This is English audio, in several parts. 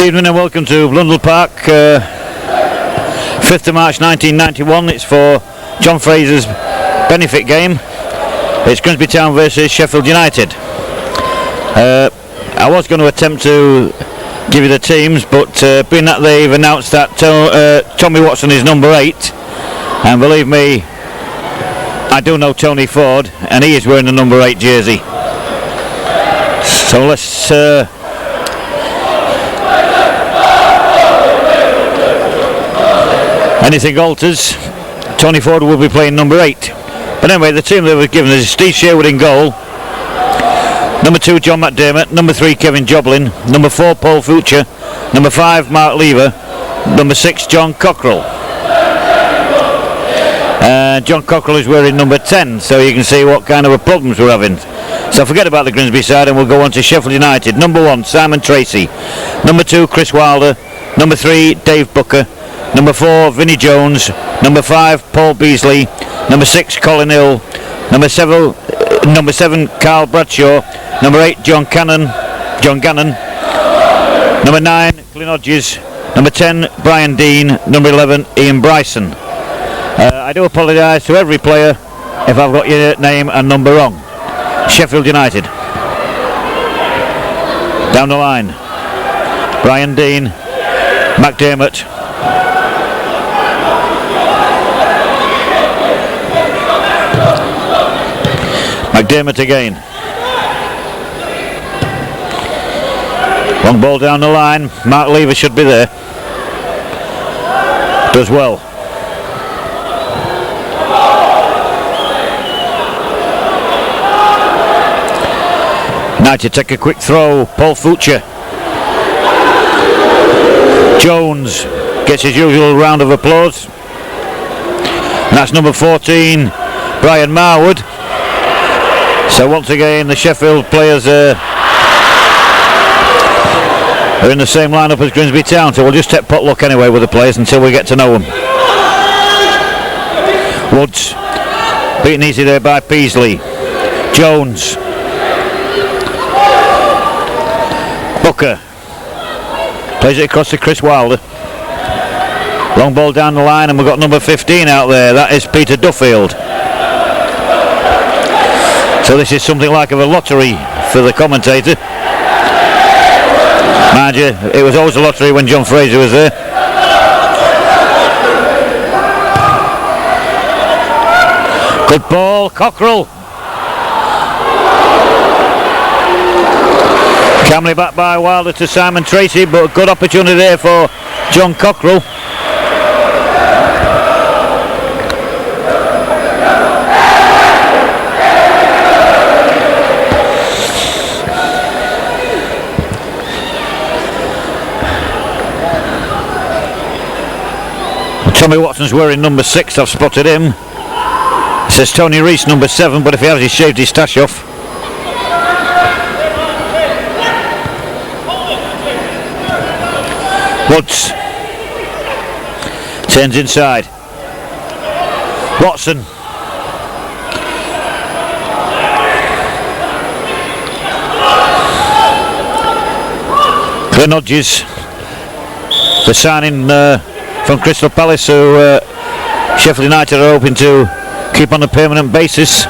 evening and welcome to Blundell Park, 5th of March 1991. It's for John Fraser's benefit game. It's Grimsby Town versus Sheffield United. I was going to attempt to give you the teams, but being that they've announced that Tommy Watson is number 8, and believe me, I do know Tony Ford, and he is wearing the number 8 jersey. So let's anything alters, Tony Ford will be playing number 8. But anyway, the team that was given is Steve Sherwood in goal, number 2 John McDermott, number 3 Kevin Joblin, number 4 Paul Fucher, number 5 Mark Lever, number 6 John Cockrell. John Cockrell is wearing number 10, so you can see what kind of problems we're having. So forget about the Grimsby side and we'll go on to Sheffield United. Number 1 Simon Tracy, number 2 Chris Wilder, number 3 Dave Booker, number 4 Vinnie Jones, number 5 Paul Beasley, number 6 Colin Hill, number 7 Carl Bradshaw, number 8 John Gannon, number 9 Glyn Hodges, number 10 Brian Dean, number 11 Ian Bryson. I do apologise to every player if I've got your name and number wrong. Sheffield United. Down the line, Brian Dean, McDermott, McDermott again. Long ball down the line. Mark Lever should be there. Does well. United take a quick throw. Paul Fucher. Jones gets his usual round of applause. And that's number 14, Brian Marwood. So once again the Sheffield players are in the same lineup as Grimsby Town, so we'll just take potluck anyway with the players until we get to know them. Woods beaten easy there by Peasley. Jones, Booker plays it across to Chris Wilder. Long ball down the line and we've got number 15 out there. That is Peter Duffield. So this is something like of a lottery for the commentator. Mind you, it was always a lottery when John Fraser was there. Good ball, Cockrell. Calmly back by Wilder to Simon Tracy, but a good opportunity there for John Cockrell. Tommy Watson's wearing number 6, I've spotted him. It says Tony Reese number 7, but if he has, he's shaved his stash off. Woods turns inside. Watson. Glyn Hodges, the signing from Crystal Palace, who Sheffield United are hoping to keep on a permanent basis.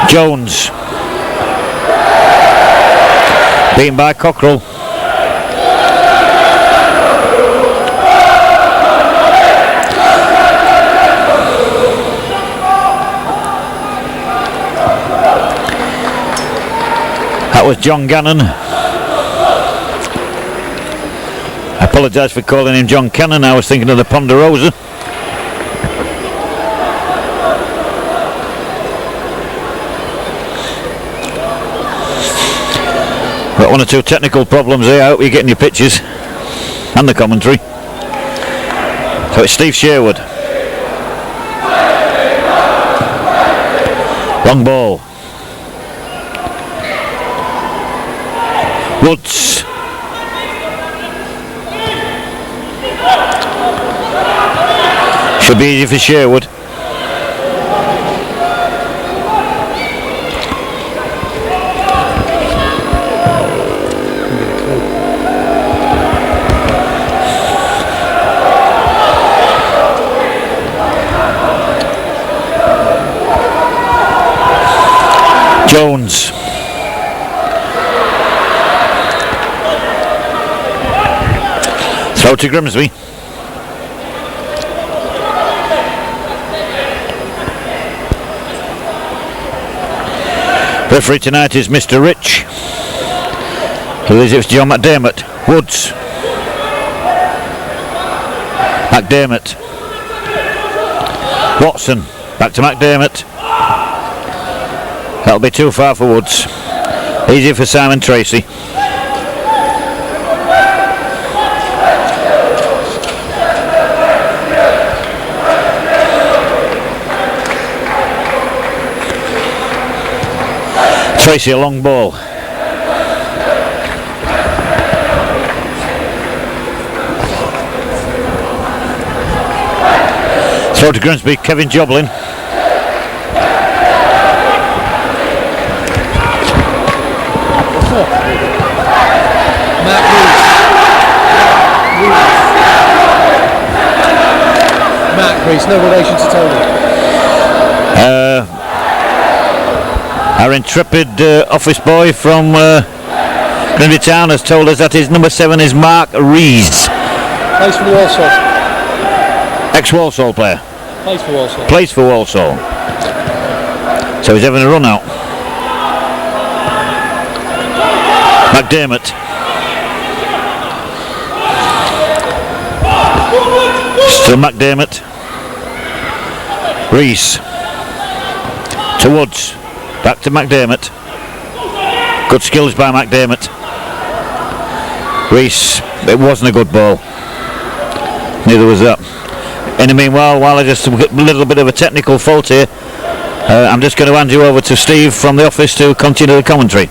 Jones beaten by Cockrell. That was John Gannon. I apologise for calling him John Cannon. I was thinking of the Ponderosa. Got one or two technical problems here. I hope you're getting your pictures and the commentary. So it's Steve Sherwood. Long ball. Woods. Should be easy for Sherwood. Jones. Throw to Grimsby. Referee tonight is Mr. Rich. He leaves it to John McDermott. Woods. McDermott. Watson. Back to McDermott. That'll be too far for Woods. Easy for Simon Tracy. Tracy a long ball. Throw to Grimsby, Kevin Joblin. Matt Reese, no relation to Tony. Our intrepid office boy from Grimsby Town has told us that his number 7 is Mark Rees. Plays for the Walsall. Ex-Walsall player. Plays for Walsall. Plays for Walsall. So he's having a run out. McDermott. Still McDermott. Rees. To Woods. Back to McDermott. Good skills by McDermott. Rees, it wasn't a good ball. Neither was that. In the meanwhile, while I just get a little bit of a technical fault here, I'm just going to hand you over to Steve from the office to continue the commentary.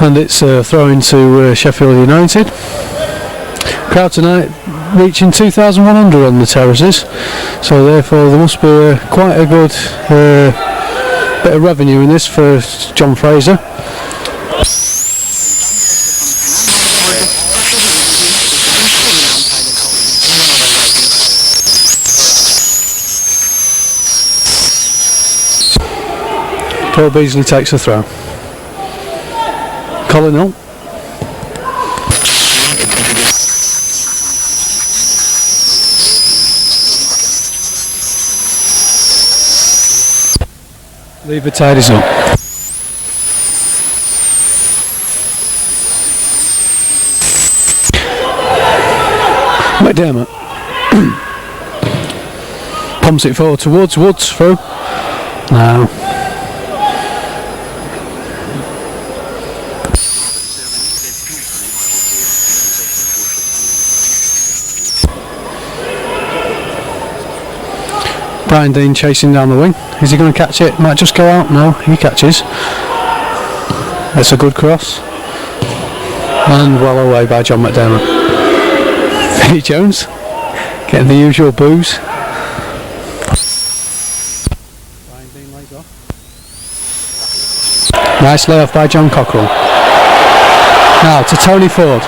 And it's throwing to Sheffield United. Crowd tonight reaching 2,100 on the terraces, so therefore there must be quite a good bit of revenue in this for John Fraser. Paul Beasley takes a throw. Colin Hill. Lever tidies up. McDermott. Pumps it forward towards Woods through. Now. Brian Dean chasing down the wing. Is he going to catch it? Might just go out. No, he catches. That's a good cross. And well away by John McDermott. Vinnie Jones getting the usual boos. Brian Dean lays off. Nice layoff by John Cockrell. Now to Tony Ford.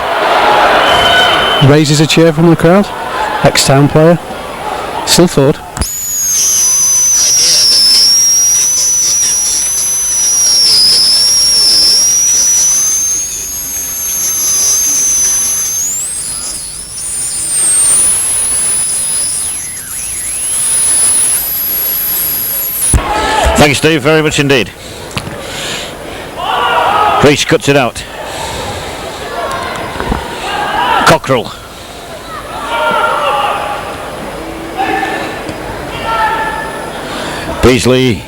Raises a cheer from the crowd. Ex-Town player. Still Ford. Thank you, Steve, very much indeed. Reese cuts it out. Cockrell. Beasley.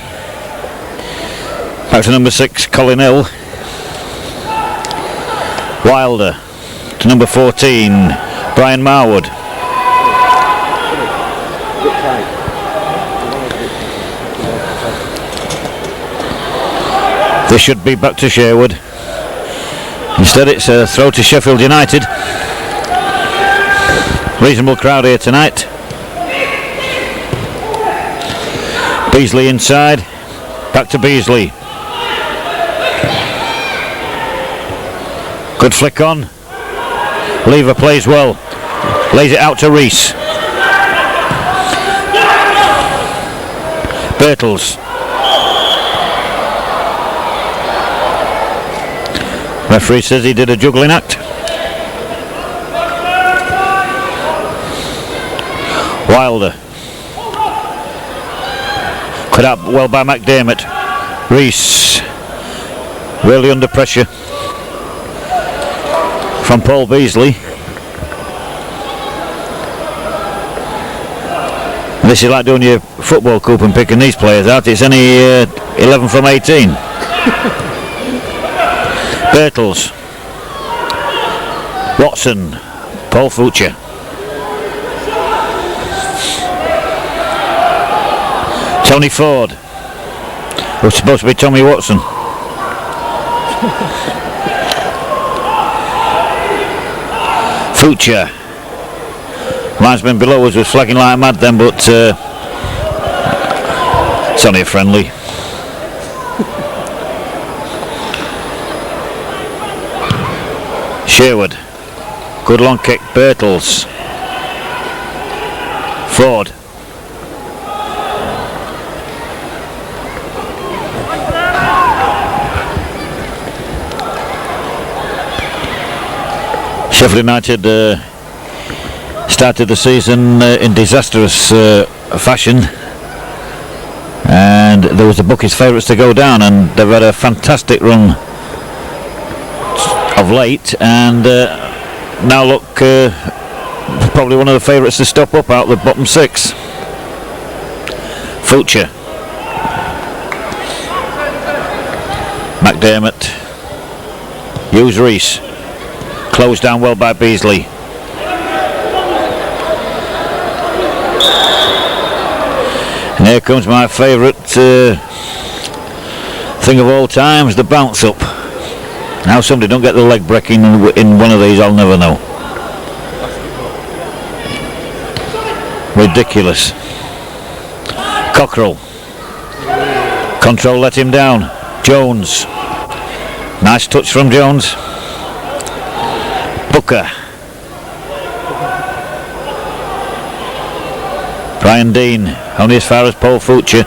Back to number 6, Colin Hill. Wilder. To number 14, Brian Marwood. This should be back to Sherwood. Instead it's a throw to Sheffield United. Reasonable crowd here tonight. Beasley inside. Back to Beasley. Good flick on. Lever plays well. Lays it out to Reese. Birtles. Referee says he did a juggling act. Wilder. Cut out well by McDermott. Reese. Really under pressure from Paul Beasley. And this is like doing your football coup and picking these players out. It's only 11 from 18. Birtles. Watson. Paul Fucher. Tony Ford. Who's supposed to be Tommy Watson. Fucher. Linesman below us was flagging like mad then, but it's only a friendly. Sherwood. Good long kick. Birtles. Ford. Sheffield United started the season in disastrous fashion, and there was the bookies' favourites to go down, and they've had a fantastic run of late, and now look probably one of the favourites to stop up out of the bottom six. Fucher. McDermott. Hughes Reese. Closed down well by Beasley. And here comes my favourite thing of all times, the bounce up. How somebody don't get the leg breaking in one of these, I'll never know. Ridiculous. Cockrell. Control let him down. Jones. Nice touch from Jones. Booker. Brian Dean, only as far as Paul Fucher.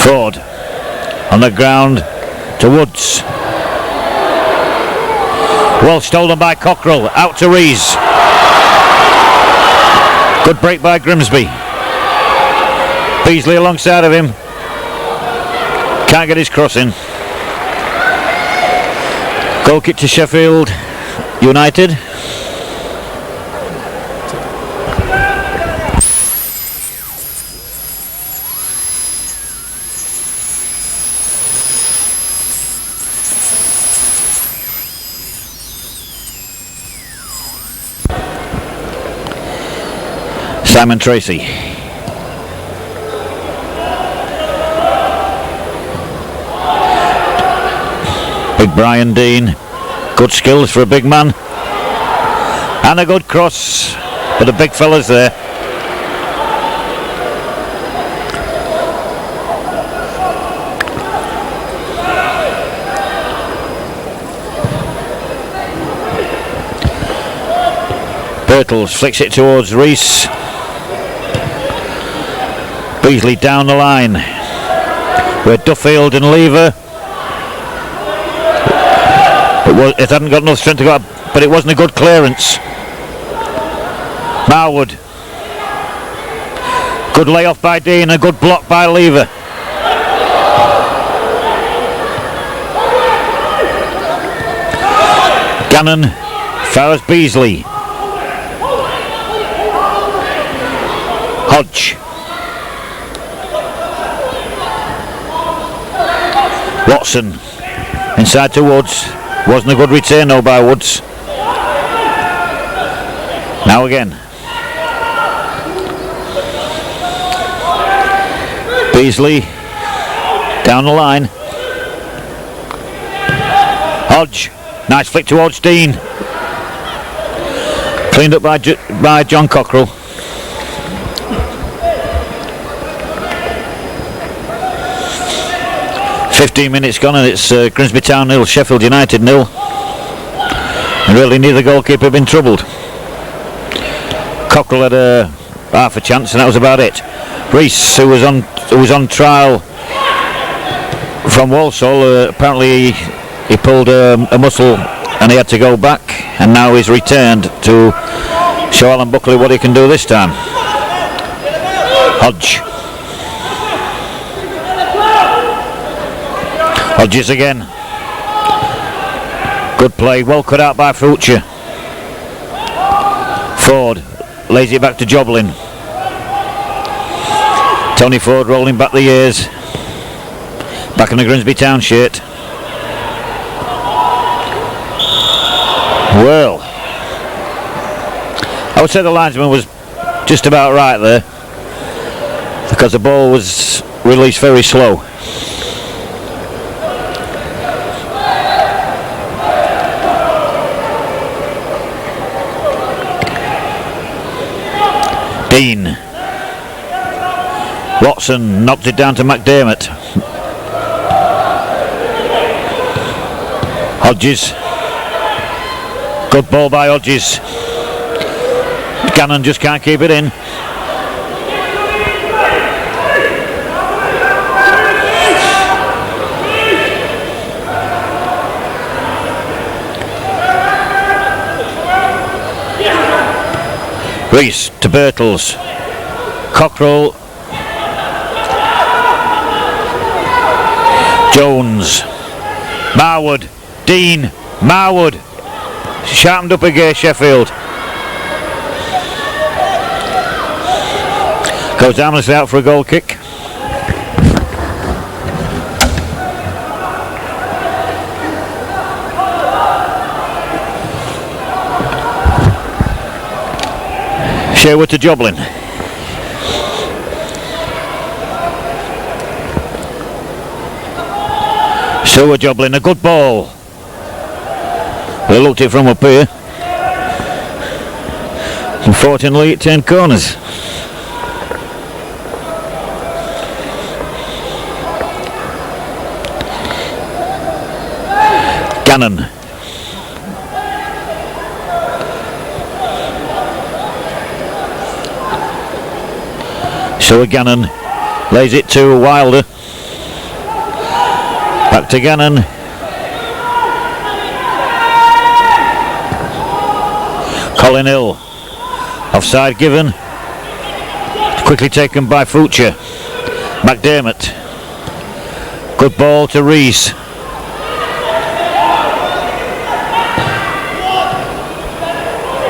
Ford on the ground to Woods. Well stolen by Cockrell, out to Rees. Good break by Grimsby. Beasley alongside of him. Can't get his crossing. Goal kick to Sheffield United. Simon Tracy. Big Brian Dean. Good skills for a big man. And a good cross. But the big fella's there. Birtles flicks it towards Reese. Beasley down the line. With Duffield and Lever. It hadn't got enough strength to go up, but it wasn't a good clearance. Marwood. Good layoff by Dean, a good block by Lever. Gannon, far as Beasley. Hodge. Watson. Inside to Woods. Wasn't a good return though by Woods. Now again. Beasley down the line. Hodge. Nice flick towards Dean. Cleaned up by John Cockrell. .15 gone and it's Grimsby Town 0, Sheffield United 0. And really neither goalkeeper been troubled. Cockrell had half a chance and that was about it. Reese, who was on trial from Walsall, apparently he pulled a muscle and he had to go back, and now he's returned to show Alan Buckley what he can do this time. Hodges again. Good play, well cut out by Fulcher. Ford lays it back to Joblin. Tony Ford rolling back the years. Back in the Grimsby Town shirt. Well, I would say the linesman was just about right there, because the ball was released very slow. Dean. Watson knocked it down to McDermott. Hodges. Good ball by Hodges. Gannon just can't keep it in. Reese to Birtles. Cockrell. Jones. Marwood. Dean. Marwood. Sharpened up again, Sheffield. Goes harmlessly out for a goal kick. Sherwood to Joblin. So Joblin, a good ball. They looked it from up here. Unfortunately, it turned corners. Gannon. So Gannon lays it to Wilder. Back to Gannon. Colin Hill. Offside given. Quickly taken by Fulcher. McDermott. Good ball to Reese.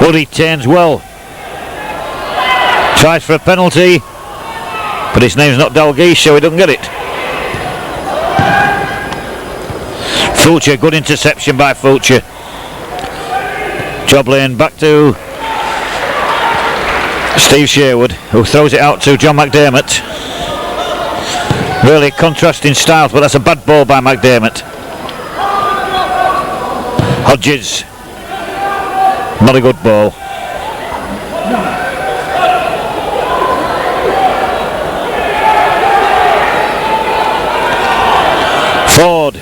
Woody turns well. Tries for a penalty, but his name's not Dalgeese, so he doesn't get it. Fulcher, good interception by Fulcher. Joblin back to Steve Sherwood, who throws it out to John McDermott. Really contrasting styles, but that's a bad ball by McDermott. Hodges. Not a good ball. Ford.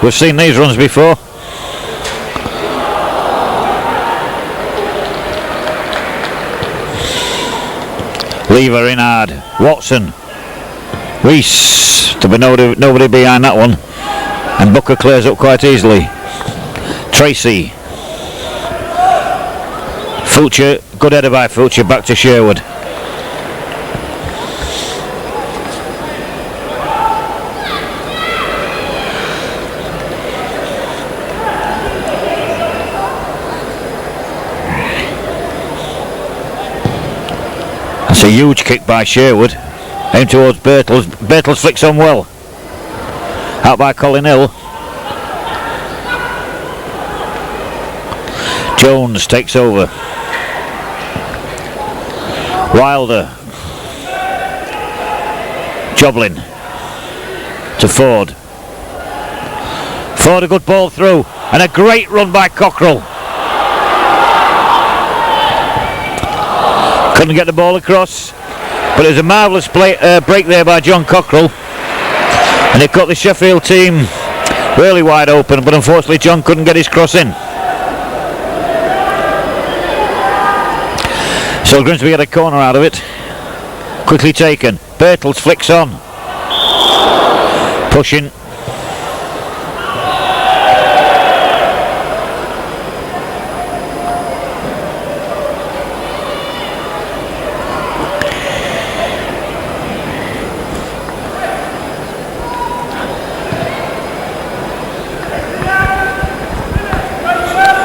We've seen these runs before. Lever in hard. Watson. Reese. To be nobody behind that one. And Booker clears up quite easily. Tracy. Fulcher, good header by Fulcher, back to Sherwood. That's a huge kick by Sherwood. Aimed towards Birtles. Birtles flicks on well. Out by Colin Hill. Jones takes over. Wilder. Joblin to Ford. Ford, a good ball through and a great run by Cockrell. Couldn't get the ball across, but it was a marvellous break there by John Cockrell, and it cut the Sheffield team really wide open, but unfortunately John couldn't get his cross in. So Grimsby get a corner out of it. Quickly taken. Bertels flicks on. Pushing.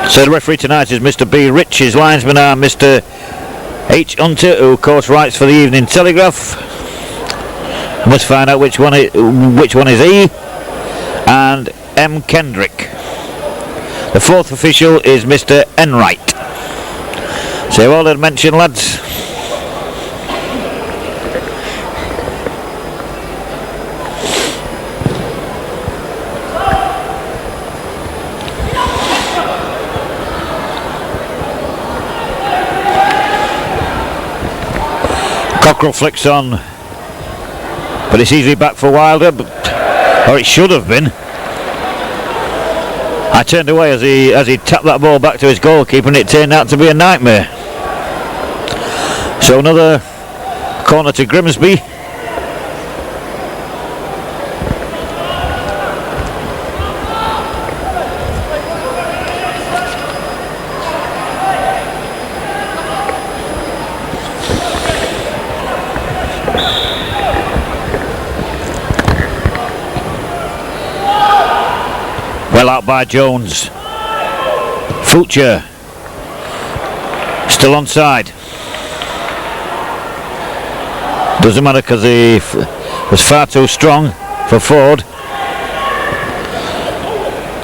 So the referee tonight is Mr. B. Rich. His linesmen are Mr. H. Hunter, who of course writes for the Evening Telegraph. I must find out which one is he. And M. Kendrick. The fourth official is Mr. Enright. So all that mentioned, lads. Cockrell flicks on, but it's easily back for Wilder, or it should have been. I turned away as he tapped that ball back to his goalkeeper, and it turned out to be a nightmare. So another corner to Grimsby. Well out by Jones. Fulcher still onside. Doesn't matter because he was far too strong for Ford.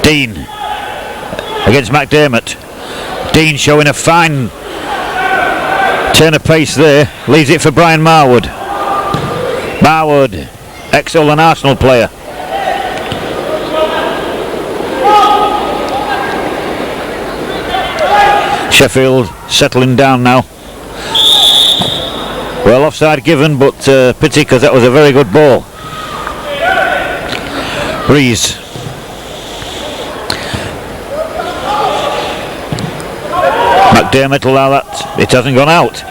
Dean against McDermott. Dean showing a fine turn of pace there. Leaves it for Brian Marwood. Marwood, ex-Hull and Arsenal player. Sheffield settling down now. Well, offside given, but pity because that was a very good ball. Rees. McDermott will allow that. It hasn't gone out.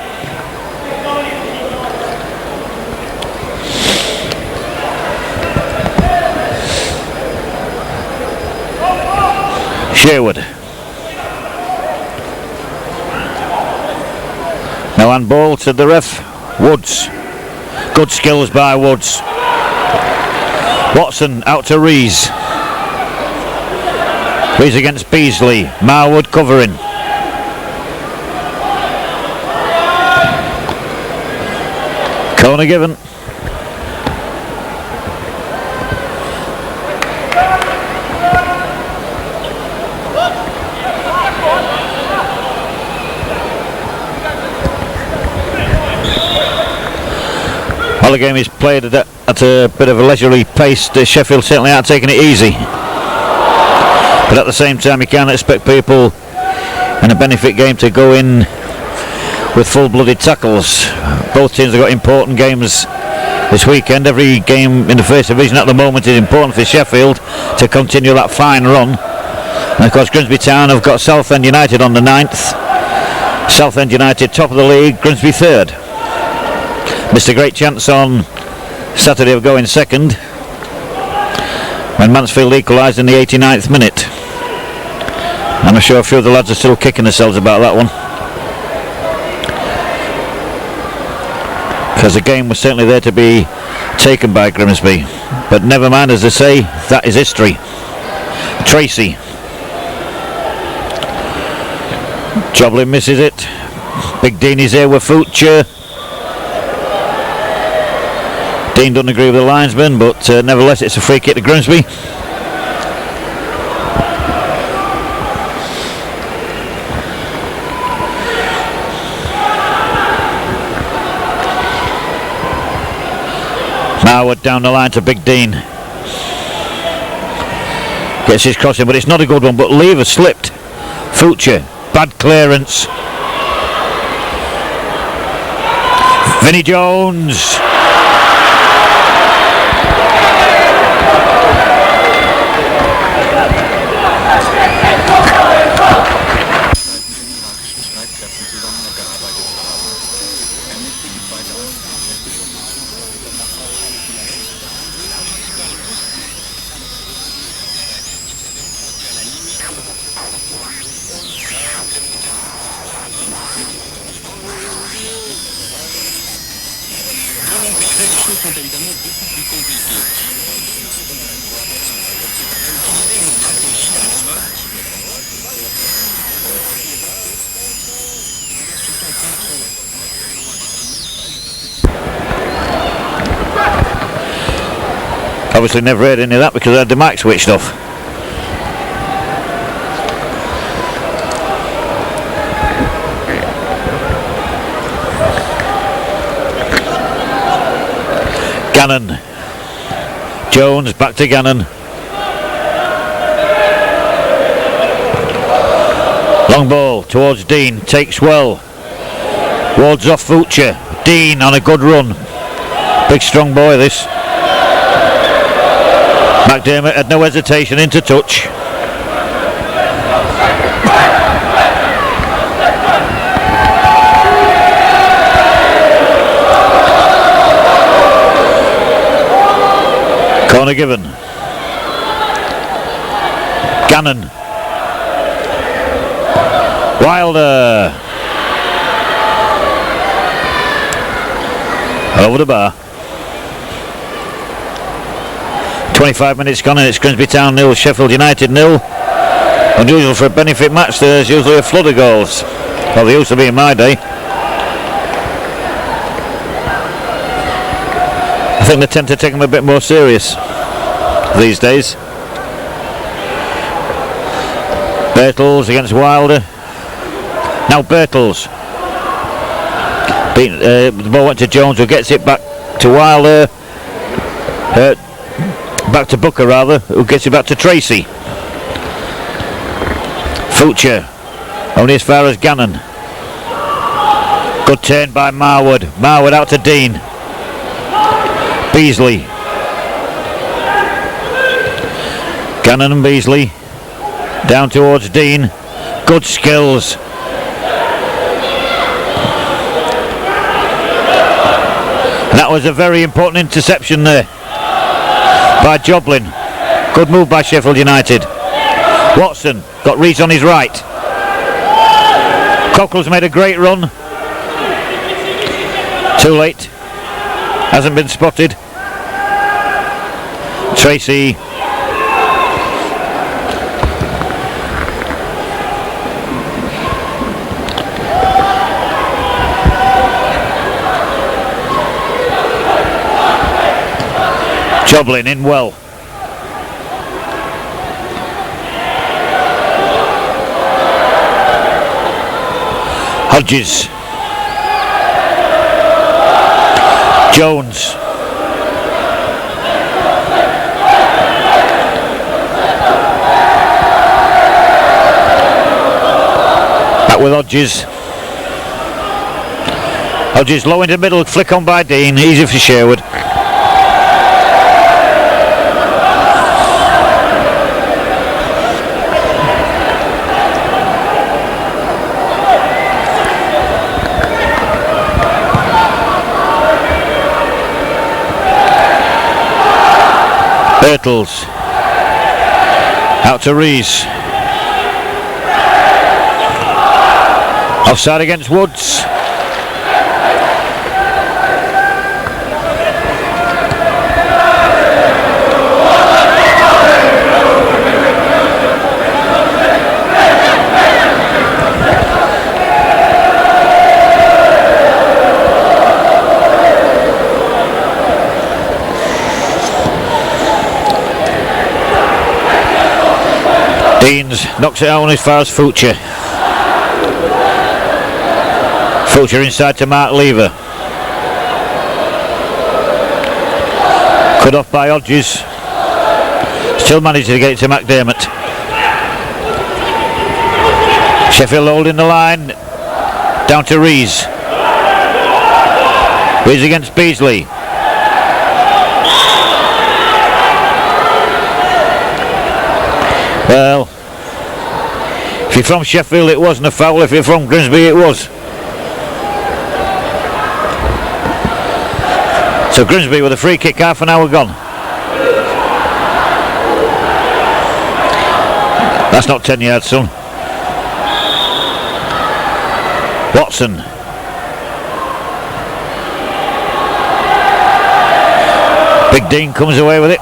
Sherwood. No handball, said the ref. Woods. Good skills by Woods. Watson out to Rees. Rees against Beasley. Marwood covering. Corner given. Well, the game is played at a bit of a leisurely pace. Sheffield certainly aren't taking it easy. But at the same time, you can't expect people in a benefit game to go in with full-blooded tackles. Both teams have got important games this weekend. Every game in the First Division at the moment is important for Sheffield to continue that fine run. And of course, Grimsby Town have got Southend United on the 9th. Southend United top of the league, Grimsby third. Missed a great chance on Saturday of going second when Mansfield equalised in the 89th minute. I'm sure a few of the lads are still kicking themselves about that one, because the game was certainly there to be taken by Grimsby. But never mind, as they say, that is history. Tracy. Joblin misses it. Big Dean is here with Fulcher. Dean doesn't agree with the linesman, but nevertheless it's a free kick to Grimsby. Marwood down the line to Big Dean. Gets his crossing, but it's not a good one, but Lever slipped. Fulcher, bad clearance. Vinnie Jones. Obviously never heard any of that because I had the mic switched off. Gannon. Jones back to Gannon. Long ball towards Dean, takes well. Wards off Future. Dean on a good run. Big strong boy this. McDermott had no hesitation, into touch. Corner given. Gannon. Wilder. Over the bar. 25 minutes gone and it's Grimsby Town 0, Sheffield United 0. Unusual for a benefit match, there's usually a flood of goals. Well, they used to be in my day. I think they tend to take them a bit more serious these days. Bertels against Wilder. Now Bertels. The ball went to Jones, who gets it back to Wilder. Back to Booker rather, who gets it back to Tracy. Future, only as far as Gannon. Good turn by Marwood. Marwood out to Dean. Beasley. Gannon and Beasley. Down towards Dean. Good skills. That was a very important interception there by Joblin. Good move by Sheffield United. Watson got Rees on his right. Cockles made a great run. Too late. Hasn't been spotted. Tracy. Joblin in well. Hodges. Jones. Back with Hodges. Hodges low into the middle, flick on by Dean, easy for Sherwood. Bertels out to Rees. Offside against Woods. Deans knocks it out as far as Future. Future inside to Mark Lever. Cut off by Hodges. Still managed to get it to McDermott. Sheffield holding the line. Down to Rees. He's against Beasley. Well, if you're from Sheffield it wasn't a foul, if you're from Grimsby it was. So Grimsby with a free kick, half an hour gone. That's not 10 yards, son. Watson. Big Dean comes away with it.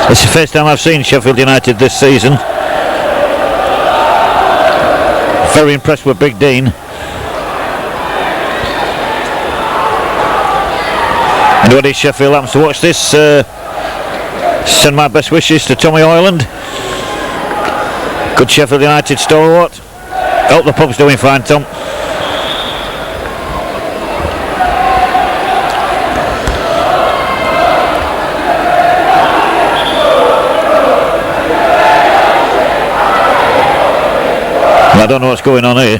It's the first time I've seen Sheffield United this season. Very impressed with Big Dean. Anybody Sheffield happens to watch this, send my best wishes to Tommy Ireland. Good Sheffield United stalwart. Hope the pub's doing fine, Tom. I don't know what's going on here.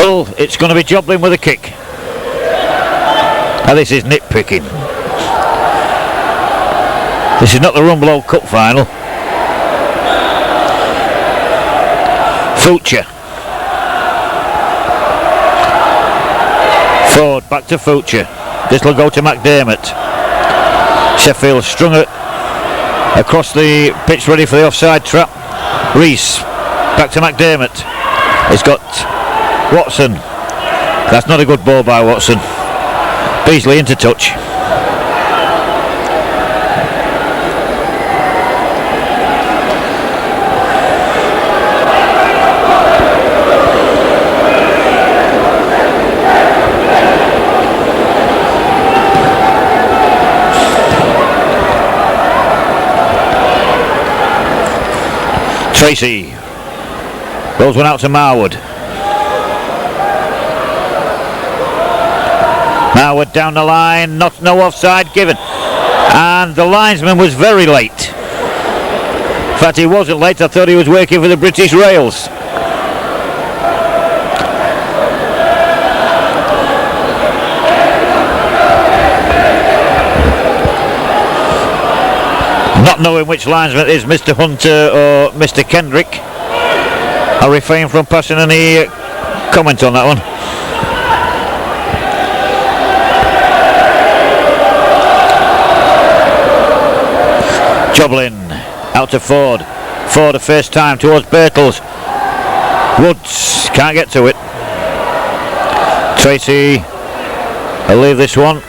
Oh, it's going to be Joplin with a kick. Now this is nitpicking. This is not the Rumbelow Cup final. Future. Ford back to Future. This will go to McDermott. Sheffield strung it across the pitch ready for the offside trap. Reese back to McDermott. He's got Watson. That's not a good ball by Watson. Beasley into touch. Tracy rolls one out to Marwood. Marwood down the line, no offside given, and the linesman was very late. In fact, he wasn't late. I thought he was working for the British Rails. Not knowing which linesman it is, Mr. Hunter or Mr. Kendrick, I refrain from passing any comment on that one. Joblin out to Ford. Ford the first time towards Birtles. Woods can't get to it. Tracy, I'll leave this one.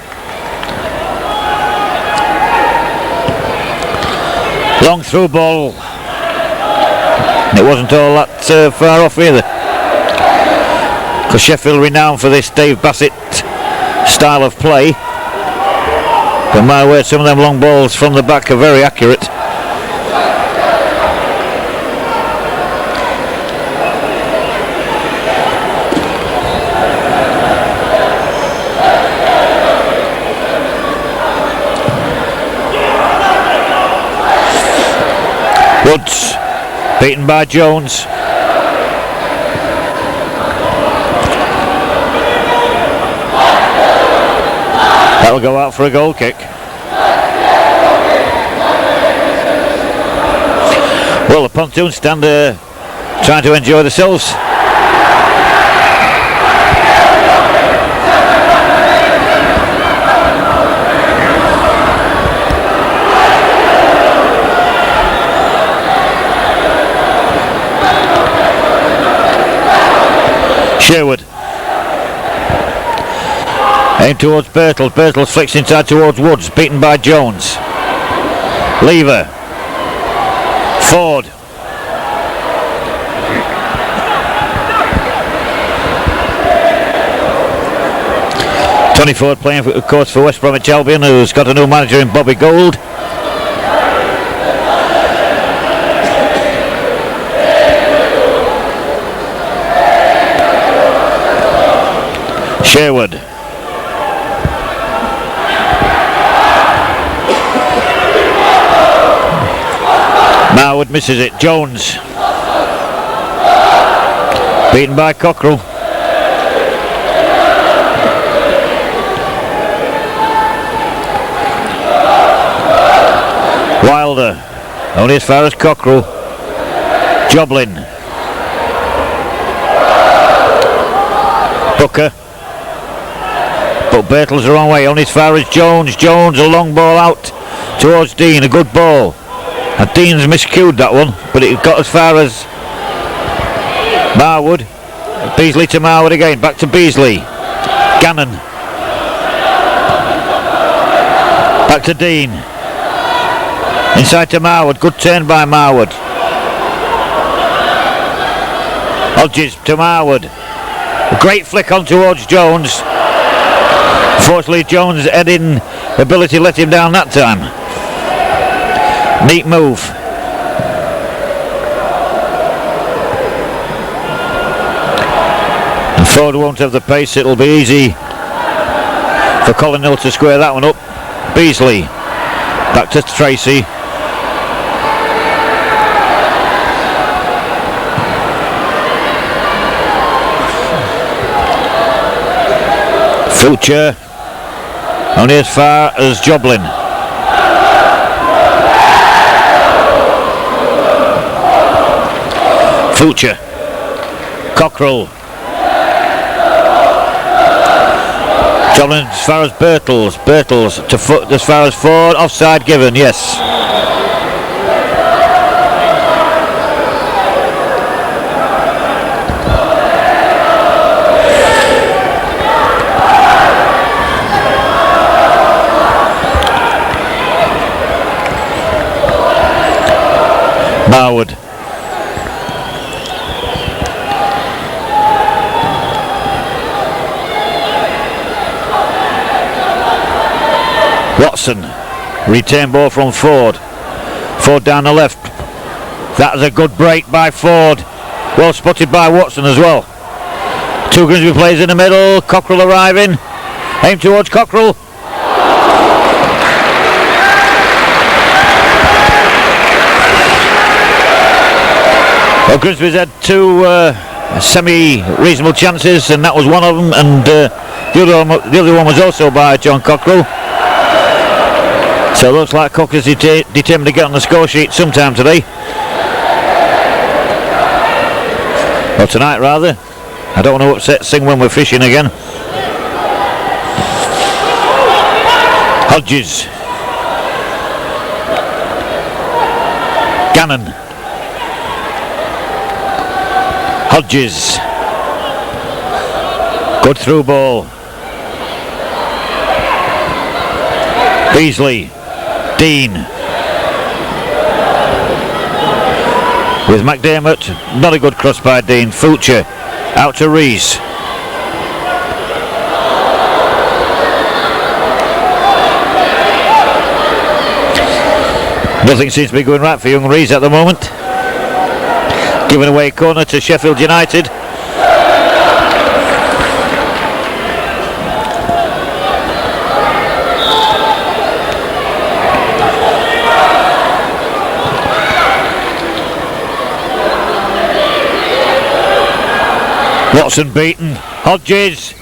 Long through ball. It wasn't all that far off either. Because Sheffield renowned for this Dave Bassett style of play. But my word, some of them long balls from the back are very accurate. Woods beaten by Jones. That'll go out for a goal kick. Well, the pontoon stand trying to enjoy themselves. Sherwood. Aim towards Birtles. Birtles flicks inside towards Woods. Beaten by Jones. Lever. Ford. Tony Ford playing, of course, for West Bromwich Albion, who's got a new manager in Bobby Gould. Sherwood. Marwood misses it. Jones. Beaten by Cockrell. Wilder. Only as far as Cockrell. Joblin. Booker. But Bertels the wrong way. Only as far as Jones. Jones, a long ball out towards Dean. A good ball. And Dean's miscued that one, but it got as far as Marwood. Beasley to Marwood again. Back to Beasley. Gannon. Back to Dean. Inside to Marwood. Good turn by Marwood. Hodges to Marwood. A great flick on towards Jones. Unfortunately, Jones' heading ability let him down that time. Neat move. And Ford won't have the pace. It'll be easy for Colin Hill to square that one up. Beasley. Back to Tracy. Fulcher. Only as far as Joblin. Fulcher. Cockrell. Joblin as far as Bertels. Bertels to foot as far as Ford. Offside given, yes. Marwood. Watson. Return ball from Ford. Ford down the left. That was a good break by Ford. Well spotted by Watson as well. Two Grimsby players in the middle. Cockrell arriving. Aim towards Cockrell. Well, Grimsby's had two semi-reasonable chances, and that was one of them, and the other one was also by John Cockrell. So it looks like Cockrell's determined to get on the score sheet sometime today. Or tonight, rather. I don't want to upset Sing when we're fishing again. Hodges. Gannon. Hodges. Good through ball. Beasley. Dean. With McDermott. Not a good cross by Dean. Fulcher. Out to Rees. Nothing seems to be going right for young Rees at the moment. Giving away a corner to Sheffield United. Watson beaten. Hodges.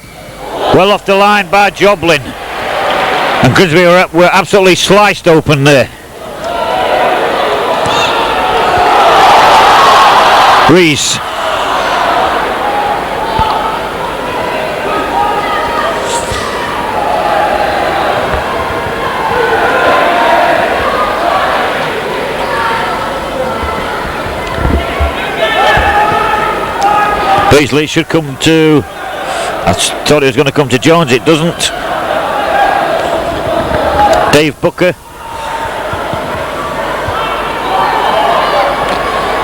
Well off the line by Joblin. And Grimsby were absolutely sliced open there. Rees. Beasley should come to... I thought it was going to come to Jones, it doesn't. Dave Booker.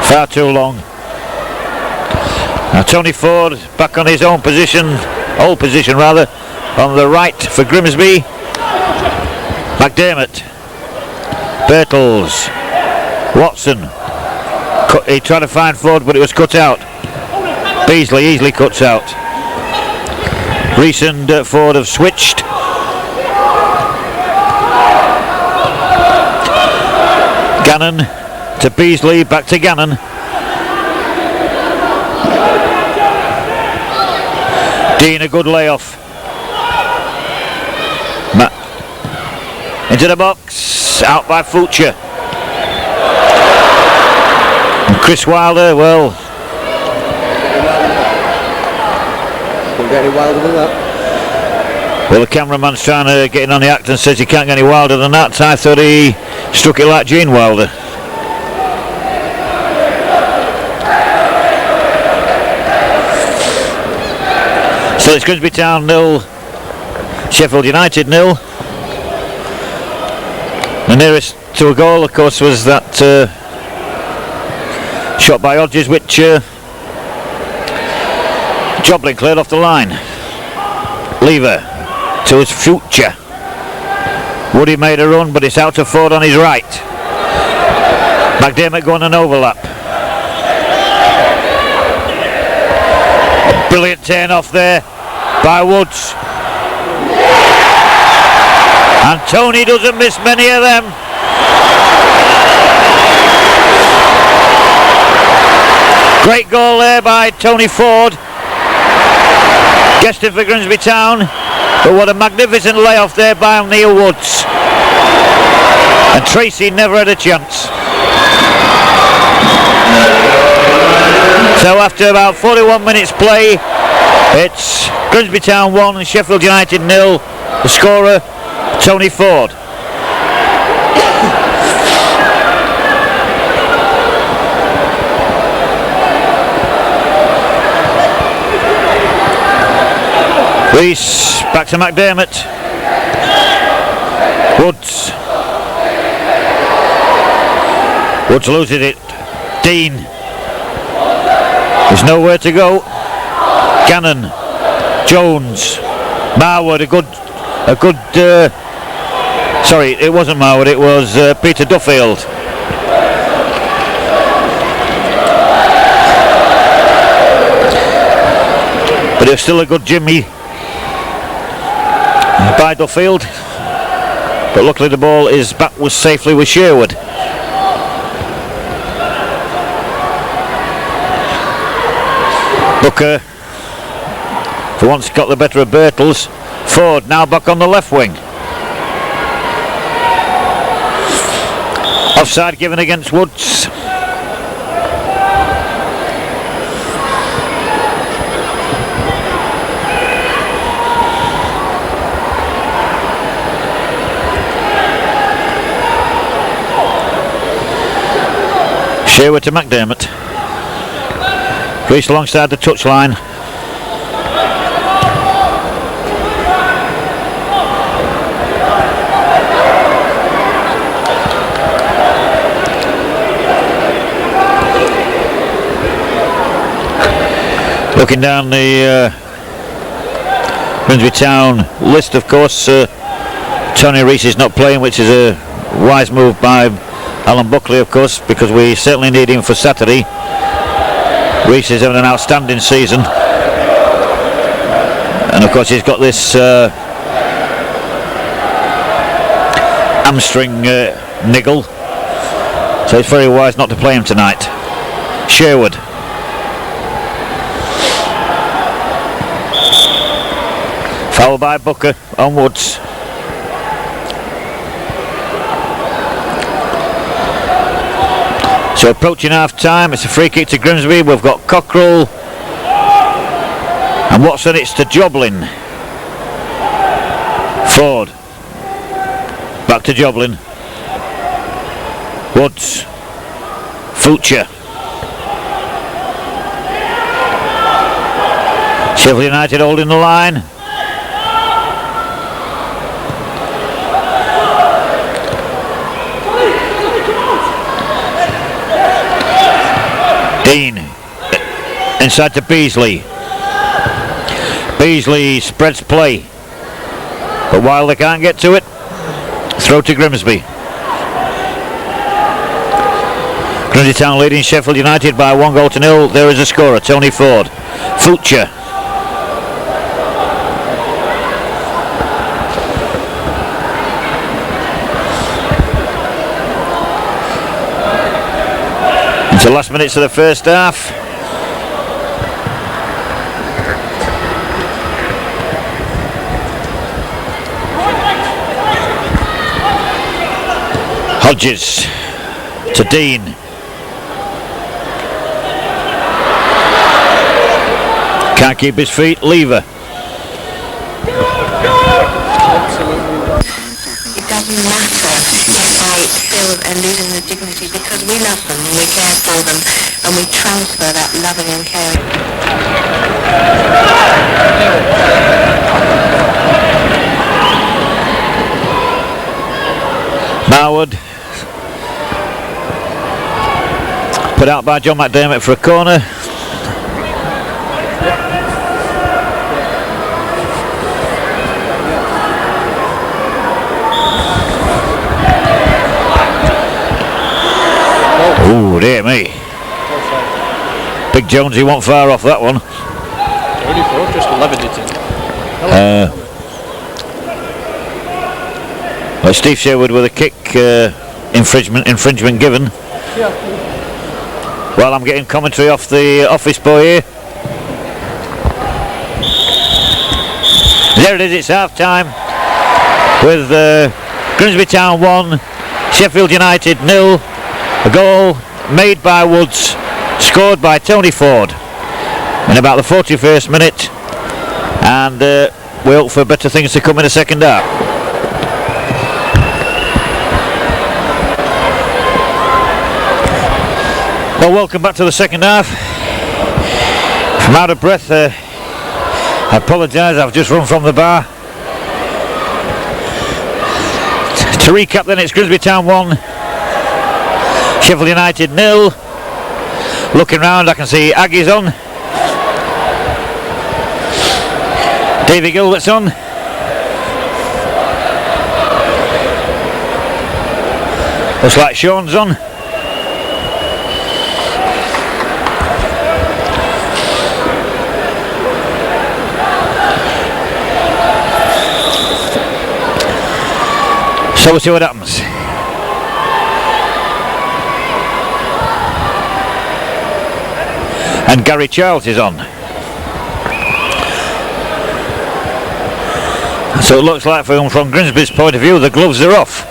Far too long. Now Tony Ford back on his own position, old position rather, on the right for Grimsby. McDermott. Bertels. Watson. He tried to find Ford, but it was cut out. Beasley easily cuts out. Rees and Ford have switched. Gannon. to Beasley, back to Gannon. Dean, a good layoff. Into the box, out by Fulcher. And Chris Wilder, well. Can't get any wilder than that. Well, the cameraman's trying to get in on the act and says he can't get any wilder than that. I thought he struck it like Gene Wilder. So it's Grimsby Town 0, Sheffield United 0. The nearest to a goal, of course, was that shot by Hodges, which Joblin cleared off the line. Lever to his Future. Woody made a run, but it's out to Ford on his right. McDermott going an overlap. A brilliant turn off there by Woods. And Tony doesn't miss many of them. Great goal there by Tony Ford. Guessed it for Grimsby Town. But what a magnificent layoff there by Neil Woods. And Tracy never had a chance. So after about 41 minutes play, it's Grimsby Town 1 and Sheffield United 0. The scorer, Tony Ford. Reese back to McDermott. Woods. Woods loses it. Dean. There's nowhere to go. Gannon. Jones. Marwood, a good sorry, it wasn't Marwood, it was Peter Duffield. But it was still a good Jimmy by Duffield. But luckily the ball is back was safely with Sherwood. Booker for once got the better of Birtles. Ford now back on the left wing. Offside given against Woods. Sherwood to McDermott. Reached alongside the touchline. Looking down the Grimsby Town list, of course, Tony Reese is not playing, which is a wise move by Alan Buckley, of course, because we certainly need him for Saturday. Reese is having an outstanding season, and of course he's got this hamstring niggle, so it's very wise not to play him tonight. Sherwood. Foul by Booker on Woods. So approaching half time, it's a free kick to Grimsby. We've got Cockrell and Watson, it's to Joblin. Ford. Back to Joblin. Woods. Fulcher. Sheffield United holding the line. Dean inside to Beasley. Beasley spreads play, but while they can't get to it, throw to Grimsby. Grimsby Town leading Sheffield United by 1-0. There is a scorer, Tony Ford. Fulcher. So last minutes of the first half. Hodges to Dean. Can't keep his feet. Lever. It doesn't matter if I feel that they're losing their dignity, because we love them and we care for them and we transfer that loving and caring. Marwood. Put out by John McDermott for a corner. Oh dear me. Big Jonesy wasn't far off that one. Just 11 Well, Steve Sherwood with a kick infringement given. Well, I'm getting commentary off the office boy here. There it is, it's half time with Grimsby Town 1, Sheffield United 0. A goal made by Woods, scored by Tony Ford in about the 41st minute, and we hope for better things to come in the second half. Well, welcome back to the second half. If I'm out of breath, I apologise, I've just run from the bar. To recap then, it's Grimsby Town 1, Sheffield United 0. Looking round, I can see Aggie's on. Davy Gilbert's on. Looks like Sean's on. So we'll see what happens. And Gary Charles is on. So it looks like from Grimsby's point of view, the gloves are off.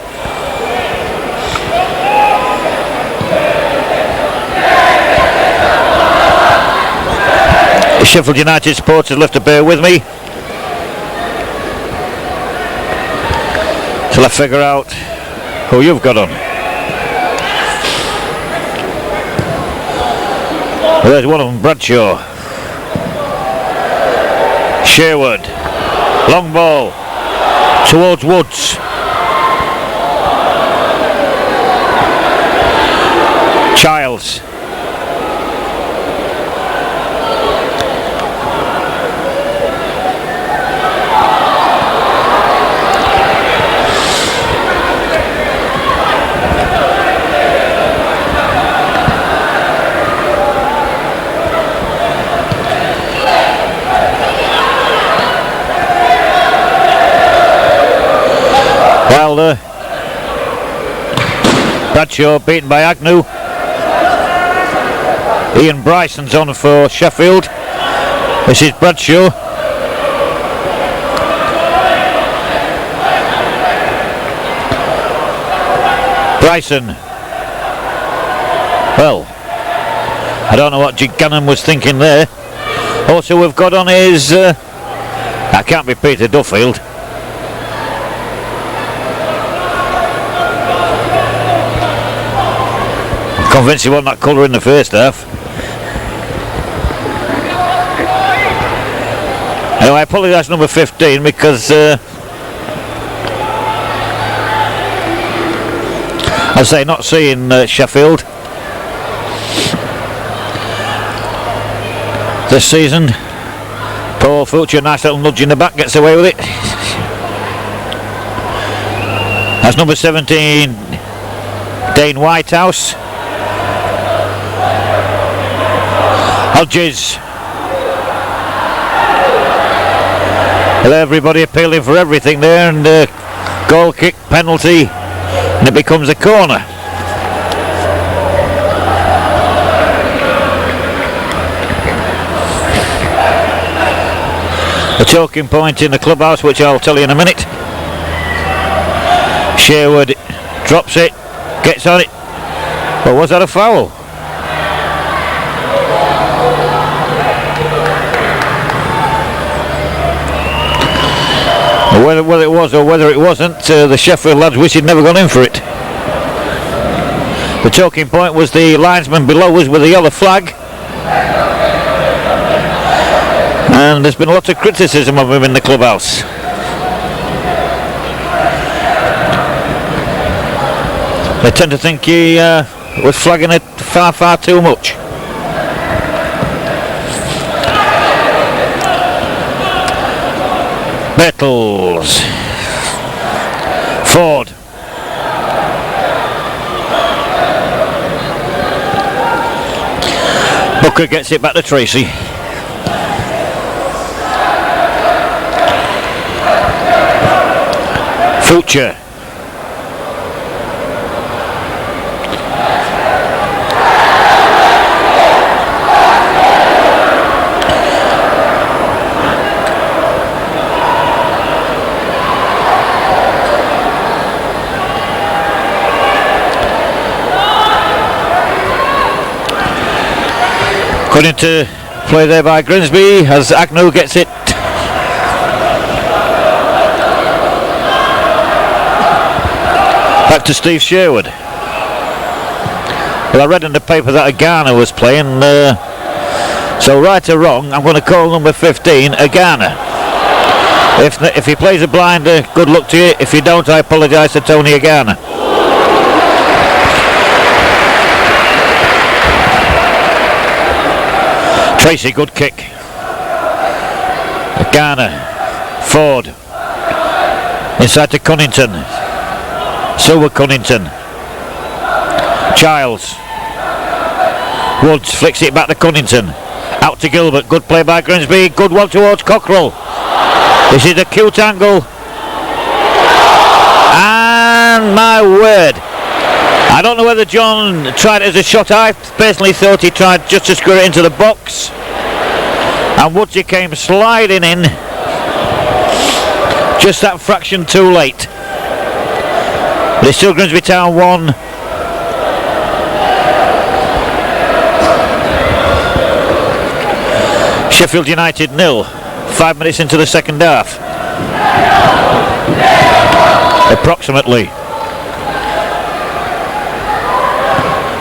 The Sheffield United supporters will have to bear with me till I figure out who you've got on. Well, there's one of them, Bradshaw. Sherwood. Long ball towards Woods. Childs. Wilder. Bradshaw beaten by Agnew. Ian Bryson's on for Sheffield. This is Bradshaw. Bryson. Well, I don't know what Gannon was thinking there. Also we've got on is that can't be Peter Duffield. Convinced he wasn't that colour in the first half. Anyway, I apologise number 15 because I say not seeing Sheffield this season. Paul Fulcher, nice little nudge in the back, gets away with it. That's number 17, Dane Whitehouse. Hodges. Well, everybody appealing for everything there, and goal kick, penalty, and it becomes a corner. A talking point in the clubhouse, which I'll tell you in a minute. Sherwood drops it, gets on it. But was that a foul? Whether it was or whether it wasn't, the Sheffield lads wish he'd never gone in for it. The talking point was the linesman below us with the yellow flag. And there's been lots of criticism of him in the clubhouse. They tend to think he was flagging it far too much. Bettles. Ford. Booker gets it back to Tracy. Future. Going into play there by Grimsby as Agnew gets it. Back to Steve Sherwood. Well, I read in the paper that Agana was playing, so right or wrong, I'm going to call number 15 Agana. If he plays a blinder, good luck to you. If you don't, I apologise to Tony Agana. Tracy, good kick. Garner, Ford, inside to Cunnington, Silver Cunnington, Giles, Woods flicks it back to Cunnington, out to Gilbert, good play by Grimsby, good one towards Cockrell. This is a cute angle, and my word, I don't know whether John tried it as a shot. I personally thought he tried just to screw it into the box, and Woodsy came sliding in just that fraction too late. But it's still Grimsby Town 1, Sheffield United 0. 5 minutes into the second half, approximately.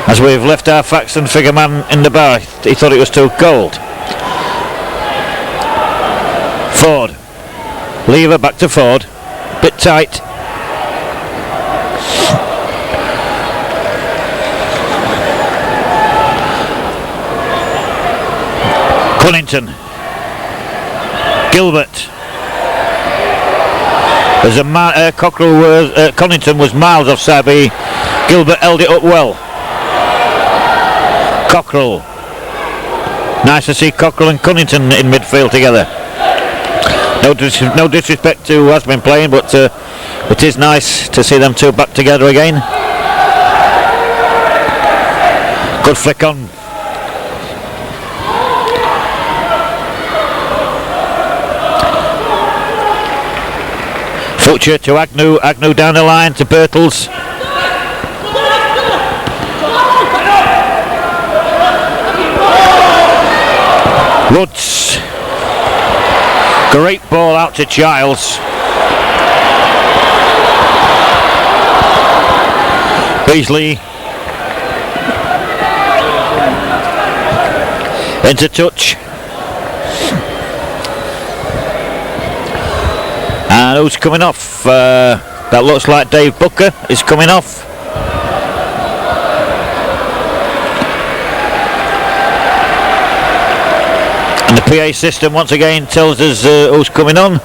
As we've left our facts and figure man in the bar, he thought it was too cold. Ford, lever back to Ford, bit tight. Cunnington, Gilbert. There's a Cockrell was Cunnington was miles offside, but Gilbert held it up well. Cockrell. Nice to see Cockrell and Cunnington in midfield together. No disrespect to who has been playing, but it is nice to see them two back together again. Good flick on. Futcher to Agnew, Agnew down the line to Birtles. Woods, great ball out to Giles. Beasley into touch, and who's coming off? That looks like Dave Booker is coming off. And the PA system once again tells us who's coming on,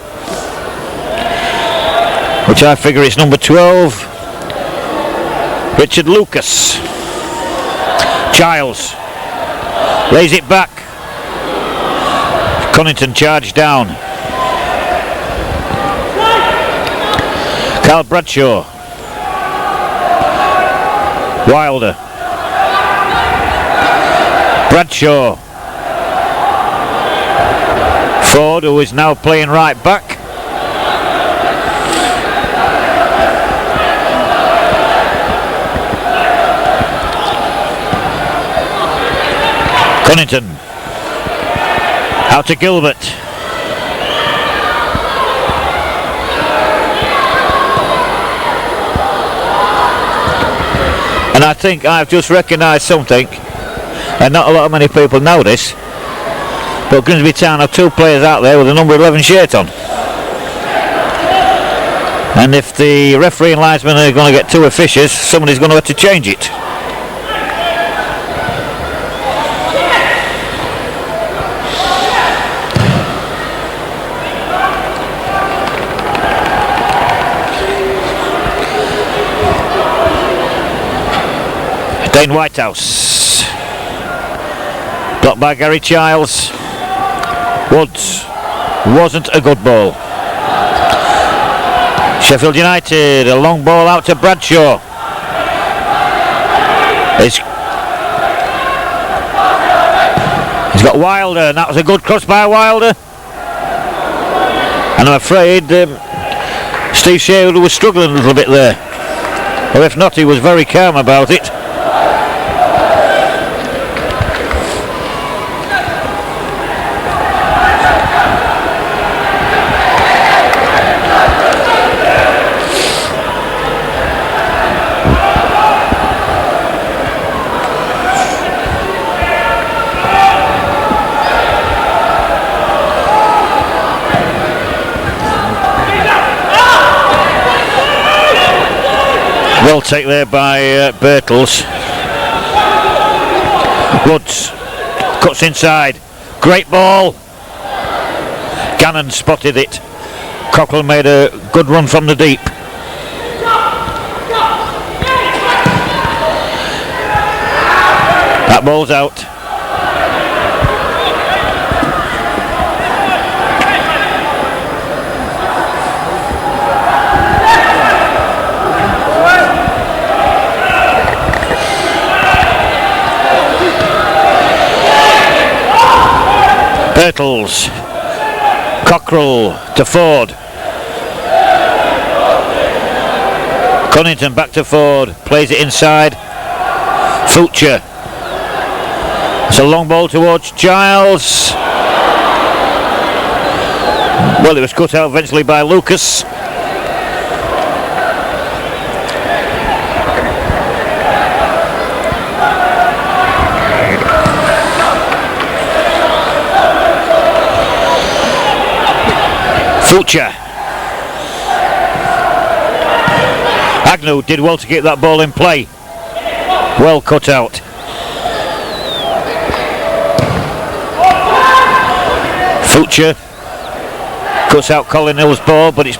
which I figure is number 12, Richard Lucas. Giles lays it back. Cunnington charged down. Carl Bradshaw. Wilder. Bradshaw. Ford, who is now playing right back. Cunnington out to Gilbert. And I think I've just recognised something, and not a lot of many people know this, but Grimsby Town have 2 players out there with a number 11 shirt on. And if the referee and linesman are going to get too officious, somebody's going to have to change it. Dane Whitehouse, blocked by Gary Childs. Woods, wasn't a good ball. Sheffield United, a long ball out to Bradshaw. He's got Wilder, and that was a good cross by Wilder. And I'm afraid Steve Sherwood was struggling a little bit there, or if not, he was very calm about it. Well take there by Birtles. Woods cuts inside. Great ball. Gannon spotted it. Cockle made a good run from the deep. That ball's out. Birtles, Cockrell to Ford. Cunnington back to Ford, plays it inside. Fulcher. It's a long ball towards Giles. Well, it was cut out eventually by Lucas. Fulcher. Agnew did well to get that ball in play. Well cut out. Fulcher cuts out Colin Hill's ball, but it's...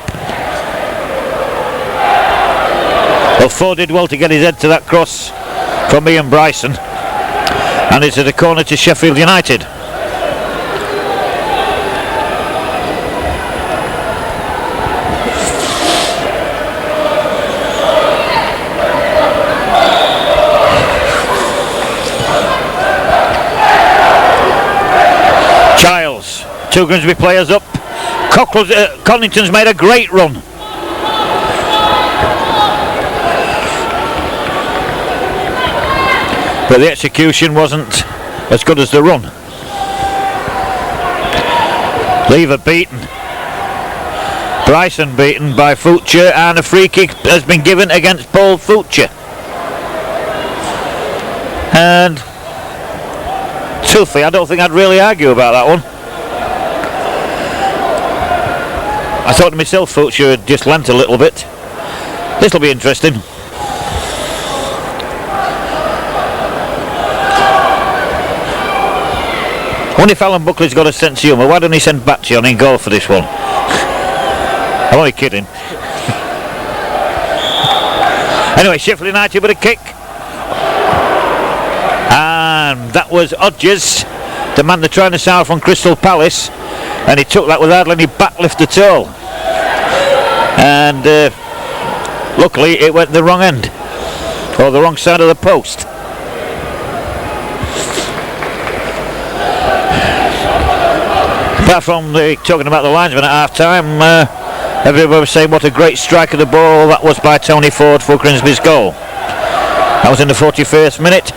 Well, Ford did well to get his head to that cross from Ian Bryson. And it's at a corner to Sheffield United. Giles, 2 Grimsby players up. Connington's made a great run. But the execution wasn't as good as the run. Lever beaten. Bryson beaten by Fulcher, and a free kick has been given against Paul Fulcher. And truthfully, I don't think I'd really argue about that one. I thought to myself Fulcher had just lent a little bit. This'll be interesting. I wonder if Alan Buckley's got a sense of humour. Why don't he send Batchy on in goal for this one? I'm only kidding. Anyway, Sheffield United with a kick. And that was Hodges, the man they're trying to sell from Crystal Palace, and he took that with hardly any backlift at all. And luckily it went the wrong end, or the wrong side of the post. Apart from talking about the linesman at half-time, everybody was saying what a great strike of the ball that was by Tony Ford for Grimsby's goal. That was in the 41st minute.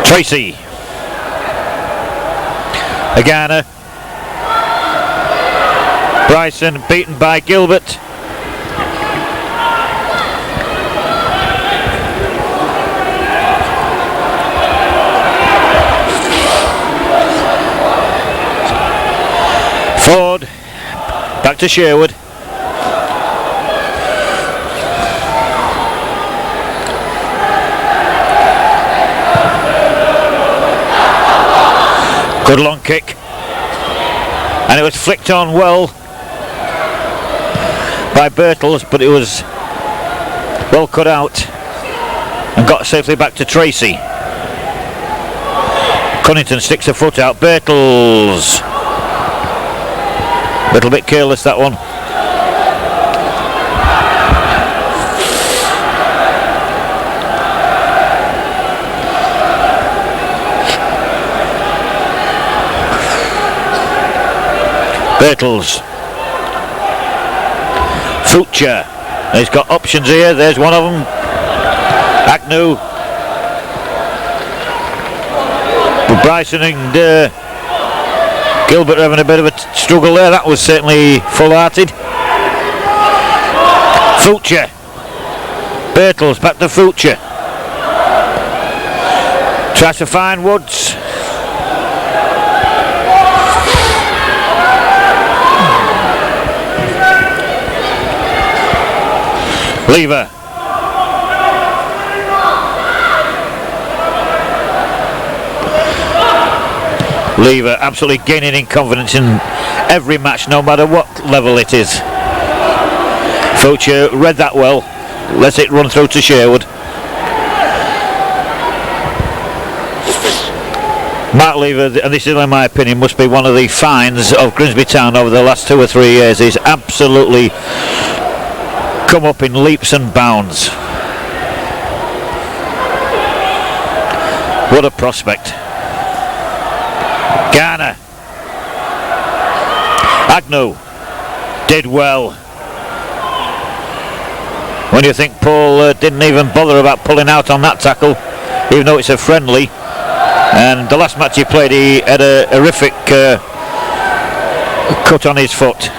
Tracy. Agana. Bryson beaten by Gilbert. Ford. Back to Sherwood. Good long kick, and it was flicked on well by Birtles, but it was well cut out and got safely back to Tracy. Cunnington sticks a foot out. Birtles, a little bit careless that one. Birtles. Future. He's got options here. There's one of them. Agnew. Bryson and Gilbert having a bit of a struggle there. That was certainly full-hearted. Future. Birtles back to Future. Tries to find Woods. Lever. Lever absolutely gaining in confidence in every match, no matter what level it is. Future read that well. Lets it run through to Sherwood. Mark Lever, and this is in my opinion, must be one of the finds of Grimsby Town over the last 2 or 3 years. He's absolutely come up in leaps and bounds. What a prospect. Garner. Agnew did well. When you think Paul didn't even bother about pulling out on that tackle, even though it's a friendly. And the last match he played, he had a horrific cut on his foot.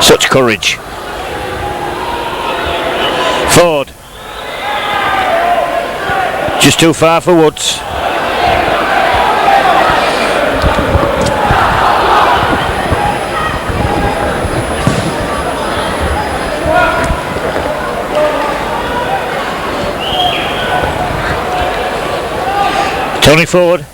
Such courage. Ford. Just too far for Woods. Tony Ford.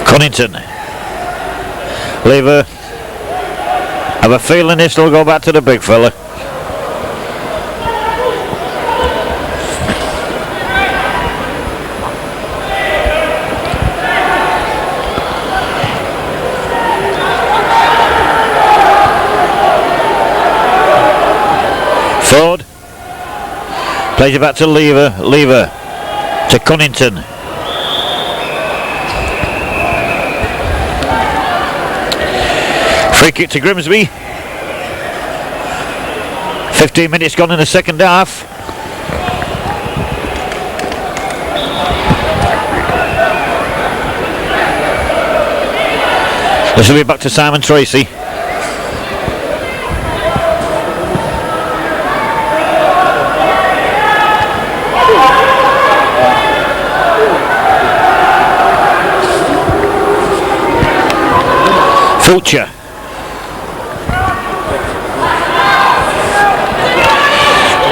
Cunnington. Lever. Have a feeling this will go back to the big fella. Ford. Plays it back to Lever. Lever to Cunnington. Free kick to Grimsby. 15 minutes gone in the second half. This will be back to Simon Tracy. Future.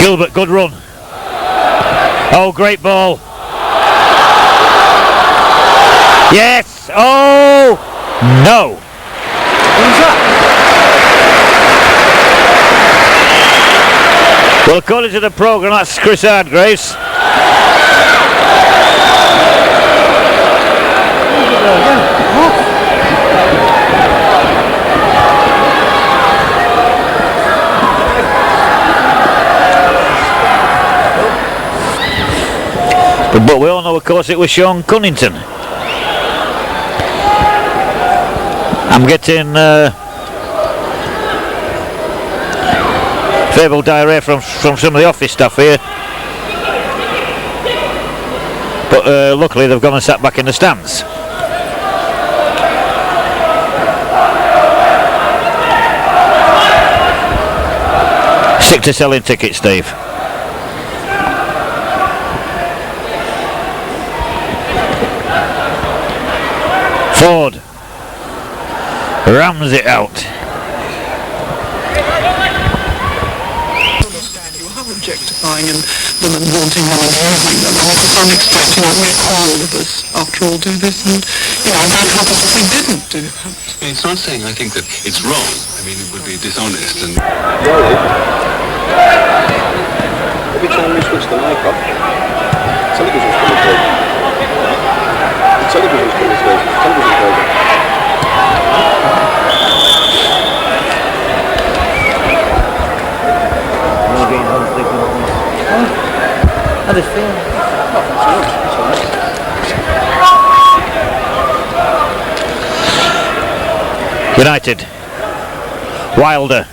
Gilbert, good run. Oh, great ball. Yes. Oh, no. What was that? Well, according to the programme, that's Chris Hardgraves. But we all know, of course, it was Sean Cunnington. I'm getting favourable diarrhea from some of the office staff here. But luckily they've gone and sat back in the stands. Sick to selling tickets, Steve. Ford rams it out. You have objectifying them and wanting them and using them, and to some extent, all of us, after all, do this, and that happens if we didn't do it. I mean, it's not saying I think that it's wrong. I mean, it would be dishonest and... Every time we switch the mic off, television's coming through. The television's coming through. Television program. How does it feel? United. Wilder.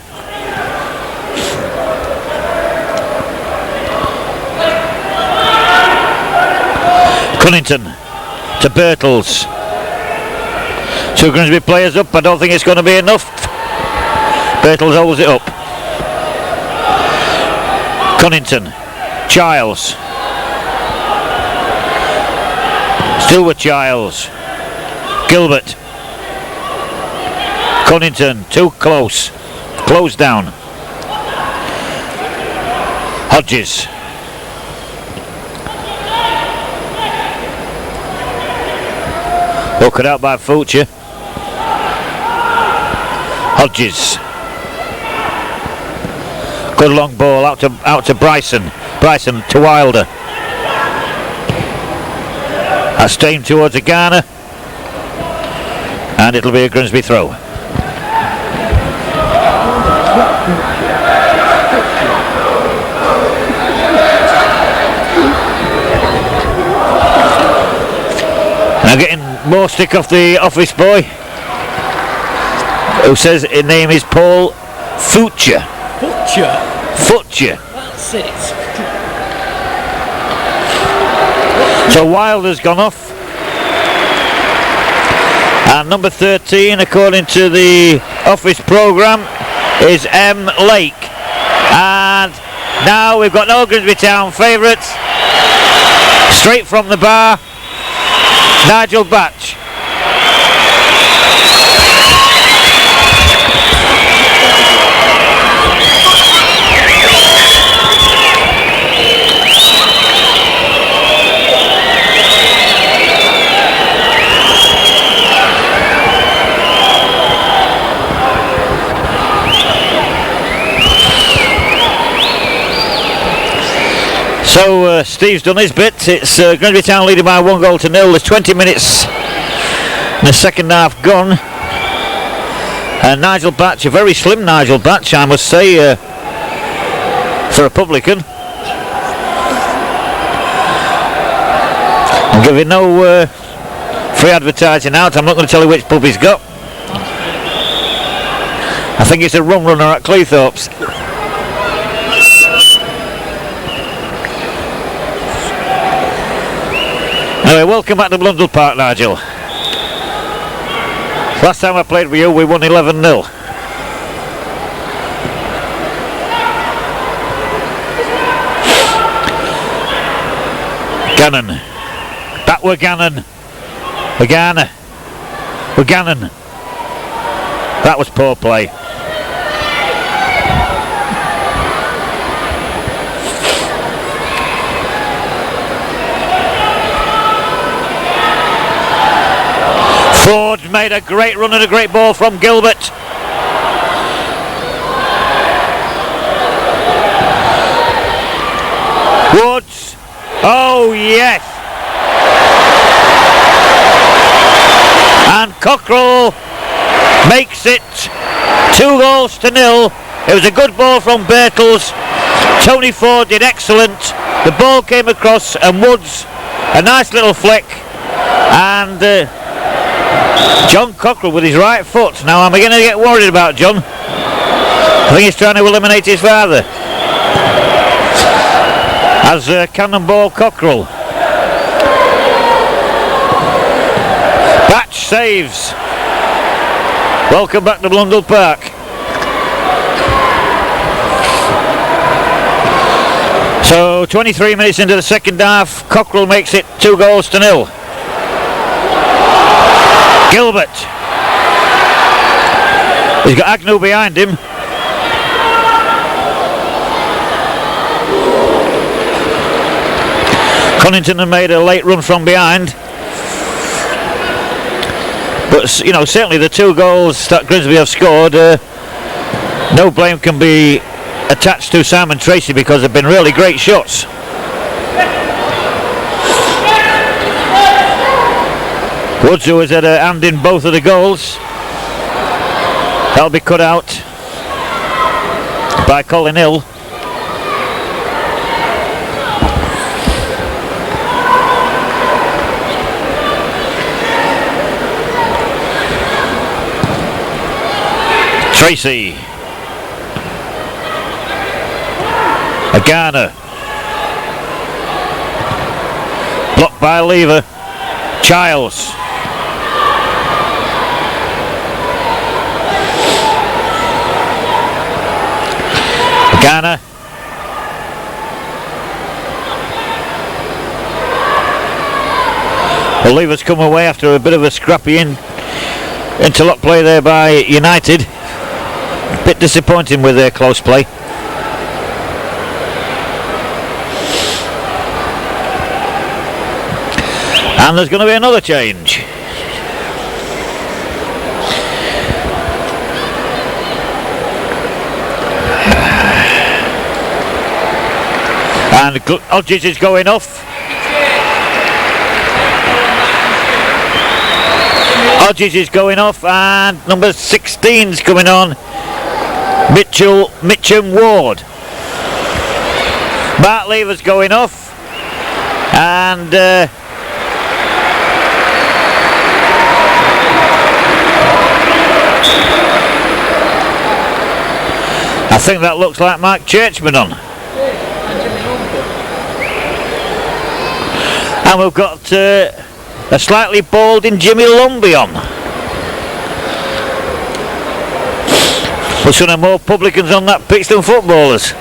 Cunnington to Birtles. Two Grimsby players up. I don't think it's going to be enough. Birtles holds it up. Cunnington. Childs. Still with Childs. Gilbert. Cunnington, too close. Close down. Hodges. Hooked out by Fulcher. Hodges. Good long ball out to Bryson. Bryson to Wilder. That's aimed towards a Garner. And it'll be a Grimsby throw. Now getting more stick off the office boy, who says his name is Paul Fulcher. Fulcher. That's it. So Wilder's gone off. And number 13, according to the office programme, is M. Lake. And now we've got no Grimsby Town favourites. Straight from the bar, Nigel Batch. So Steve's done his bit. It's Grimsby Town leading by 1-0. There's 20 minutes in the second half gone. And Nigel Batch, a very slim Nigel Batch, I must say, for a publican. I'm giving no free advertising out. I'm not going to tell you which pub he's got. I think it's a rum runner at Cleethorpes. Anyway, welcome back to Blundell Park, Nigel. Last time I played with you, we won 11-0. Gannon. That were Gannon. Garner. Gannon. That was poor play. Ford made a great run and a great ball from Gilbert. Woods. Oh yes. And Cockrell makes it 2-0. It was a good ball from Birtles. Tony Ford did excellent. The ball came across and Woods, a nice little flick. And John Cockrell with his right foot. Now am I going to get worried about John? I think he's trying to eliminate his father. As Cannonball Cockrell. Batch saves. Welcome back to Blundell Park. So 23 minutes into the second half, Cockrell makes it 2-0. Gilbert. He's got Agnew behind him. Cunnington had made a late run from behind. But you know, certainly the 2 goals that Grimsby have scored, no blame can be attached to Simon Tracy because they've been really great shots. Woods, who has had a hand in both of the goals, that'll be cut out by Colin Hill. Tracy. Agana. Blocked by Lever. Childs. Agana. Well, Lever's come away after a bit of a scrappy interlock play there by United. A bit disappointing with their close play. And there's going to be another change. And Hodges is going off. Hodges is going off, and number 16's coming on. Mitchum Ward. Mark Lever's going off, and I think that looks like Mark Churchman on. And we've got a slightly balding Jimmy Lumbey on. We're going to have more publicans on that pitch than footballers.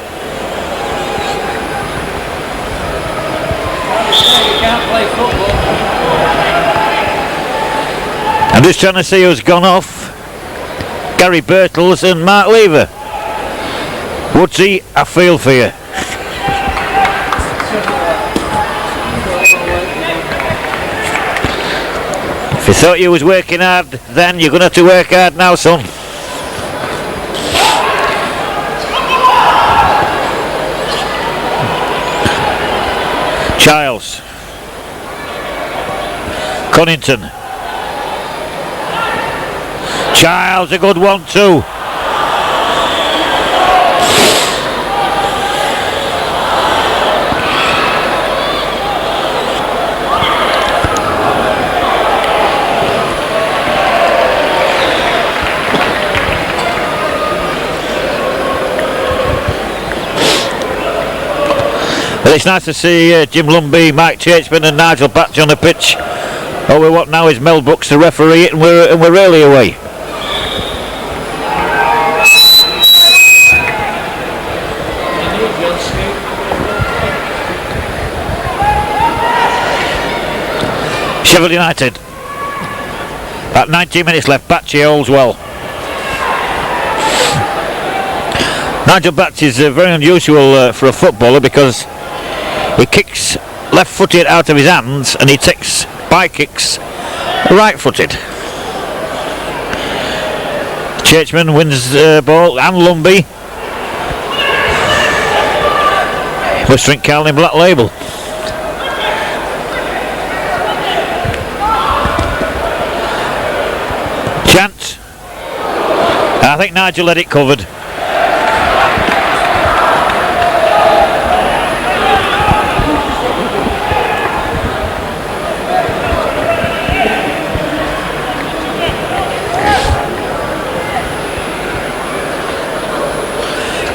I'm just trying to see who's gone off. Gary Birtles and Mark Lever. Woodsy, I feel for you. If you thought you was working hard then, you're going to have to work hard now, son. Childs. Cunnington. Childs, a good one too. Well, it's nice to see Jim Lumbey, Mike Churchman and Nigel Batch on the pitch. All we want now is Mel Brooks to referee it, and we're really away. Sheffield United. About 19 minutes left. Batchy holds well. Nigel Batch is very unusual for a footballer because he kicks left-footed out of his hands and he takes by kicks right-footed. Churchman wins the ball and Lumbey. Must drink Carling Black Label. Chance. I think Nigel had it covered.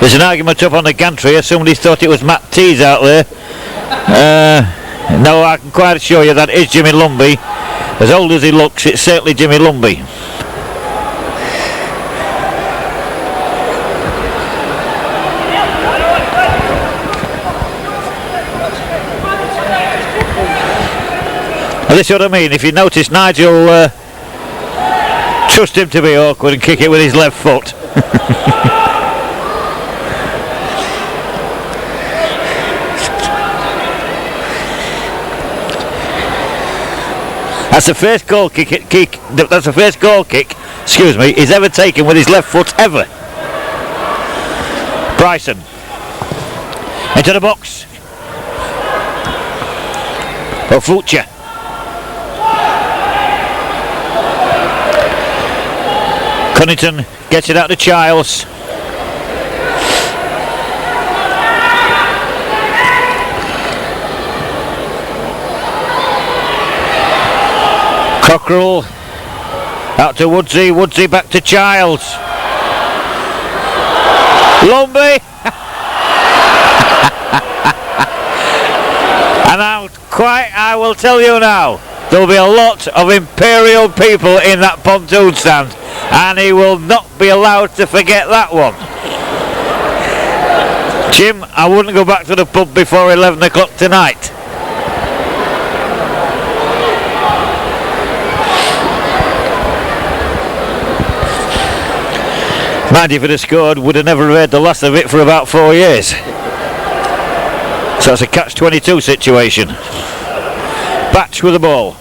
There's an argument up on the gantry. Somebody thought it was Matt Tees out there. No, I can quite assure you that is Jimmy Lumby. As old as he looks, it's certainly Jimmy Lumby. And this is what I mean. If you notice, Nigel trust him to be awkward and kick it with his left foot. That's the first goal kick. That's the first goal kick. Excuse me. He's ever taken with his left foot ever. Bryson into the box. Ofucha. Cunnington gets it out to Childs. Cockerell out to Woodsy. Woodsy back to Childs. Lumby. And I will tell you now, there'll be a lot of Imperial people in that pontoon stand, and he will not be allowed to forget that one. Jim, I wouldn't go back to the pub before 11 o'clock tonight. Mind you, if it had scored, would have never heard the last of it for about 4 years. So it's a catch-22 situation. Batch with the ball.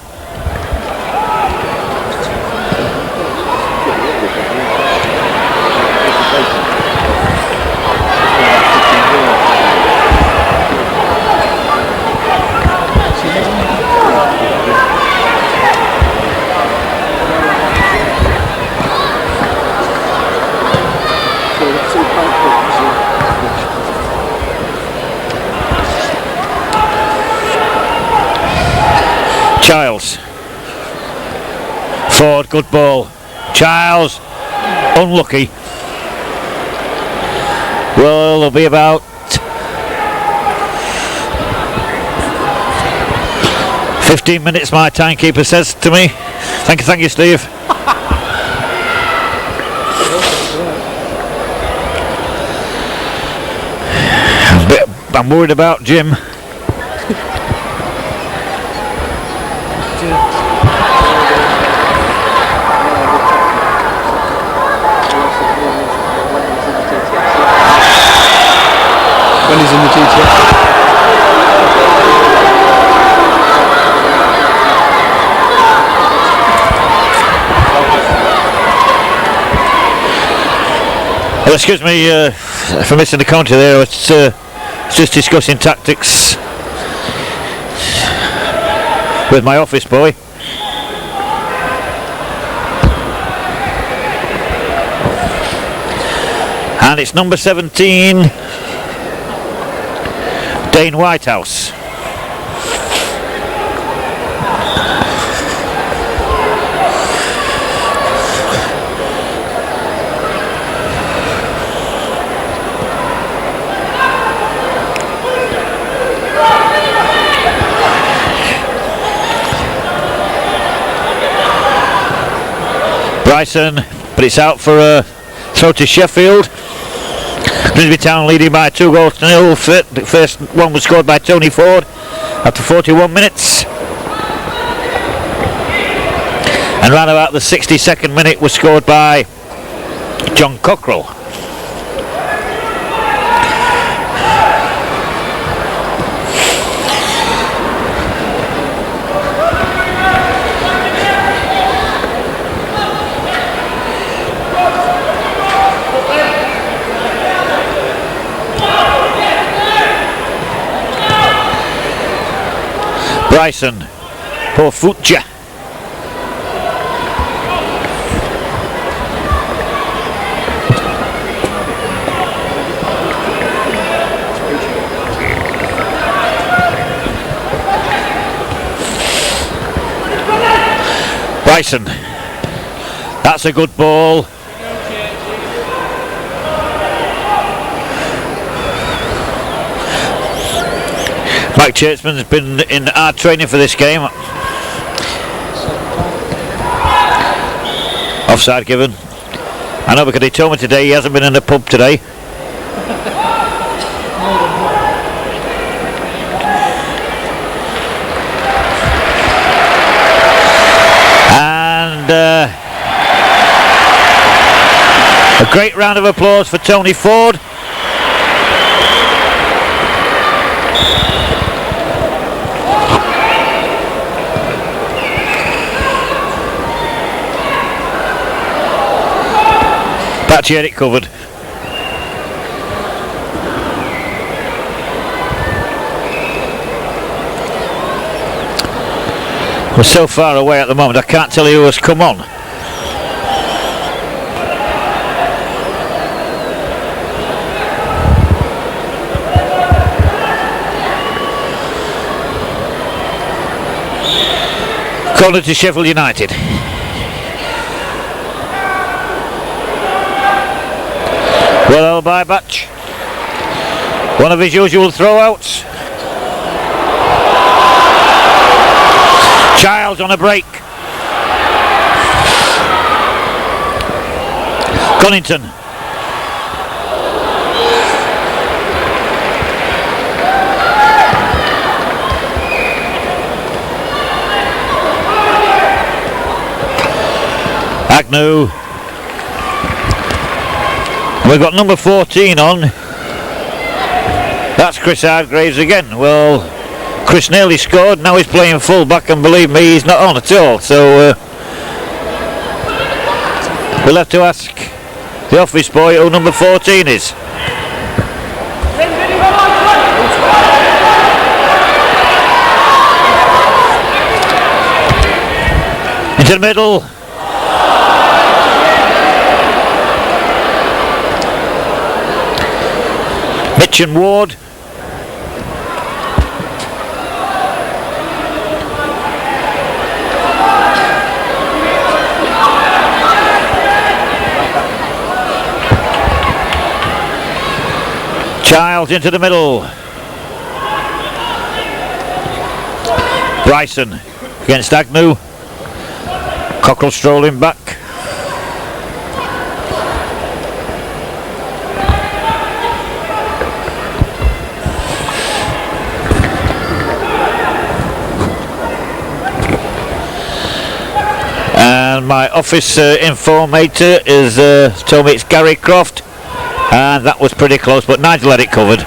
Childs. Ford, good ball. Childs, unlucky. Well, there'll be about 15 minutes, my timekeeper says to me. Thank you, Steve. I'm worried about Jim. When he's in the GTS. Well, excuse me for missing the counter there. It's just discussing tactics with my office boy. And it's number 17, Dane Whitehouse. Bryson, but it's out for a throw to Sheffield. Grimsby Town leading by 2-0. The first one was scored by Tony Ford after 41 minutes. And round about the 62nd minute was scored by John Cockerell. Bryson. Poor Fucha. Bryson. That's a good ball. Mike Churchman's been in hard training for this game. Offside given. I know because he told me today he hasn't been in the pub today. And a great round of applause for Tony Ford. Patchy had it covered. We're so far away at the moment I can't tell you who has come on. Corner to Sheffield United. Well by Batch. One of his usual throwouts. Childs on a break. Cunnington. Agnew. We've got number 14 on. That's Chris Hargraves again. Well, Chris nearly scored, now he's playing full back and believe me he's not on at all, so we'll have to ask the office boy who number 14 is. Into the middle. Mitch and Ward. Childs into the middle. Bryson against Agnew. Cockrell strolling back. And my office informator is told me it's Gary Croft. And that was pretty close, but Nigel had it covered.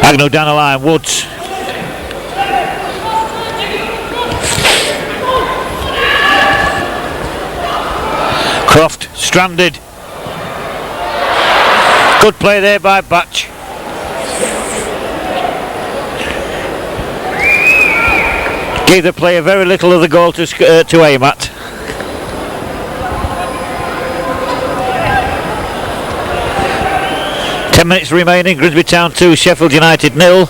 Agnew down the line, Woods. Croft stranded. Good play there by Batch. Gave the player very little of the goal to aim at. Ten minutes remaining. Grimsby Town 2, Sheffield United 0.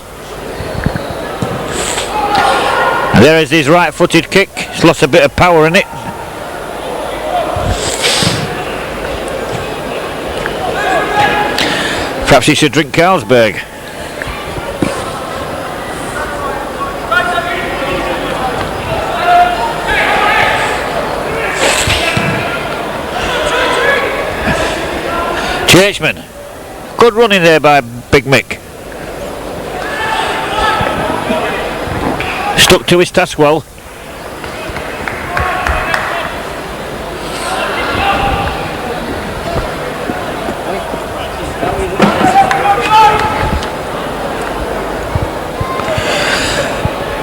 And there is his right-footed kick. It's lost a bit of power in it. Perhaps he should drink Carlsberg. Churchman. Good running there by Big Mick. Stuck to his task well.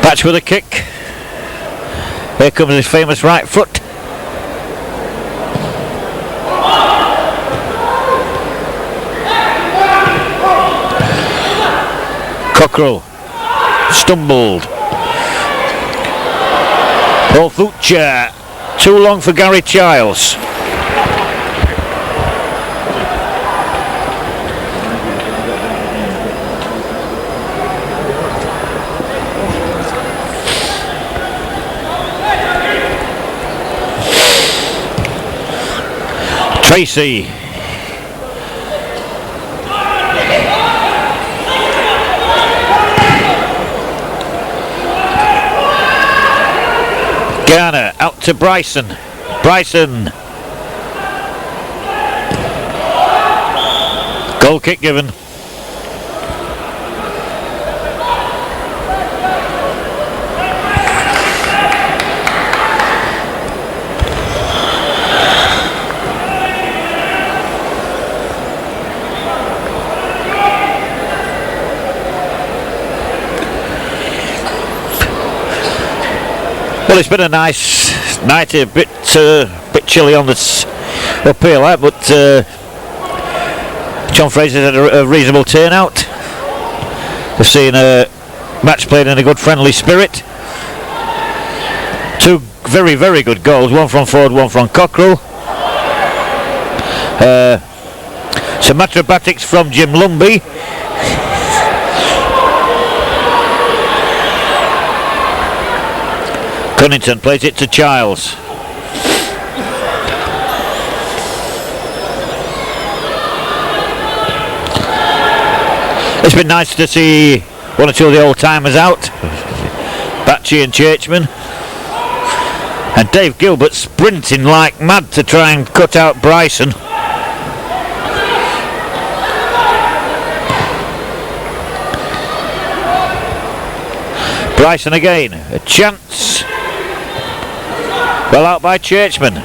Batch with a kick. Here comes his famous right foot. Cockrell stumbled. Paul Fuchsia, too long for Gary Childs. Tracy. Garner out to Bryson. Bryson. Goal kick given. Well, it's been a nice night, a bit chilly on this uphill, but John Fraser had a reasonable turnout. We've seen a match played in a good friendly spirit. Two very, very good goals, one from Ford, one from Cockrell. Some acrobatics from Jim Lumby. Cunnington plays it to Childs. It's been nice to see one or two of the old timers out. Batchy and Churchman. And Dave Gilbert sprinting like mad to try and cut out Bryson. Bryson again, a chance. Well out by Churchman.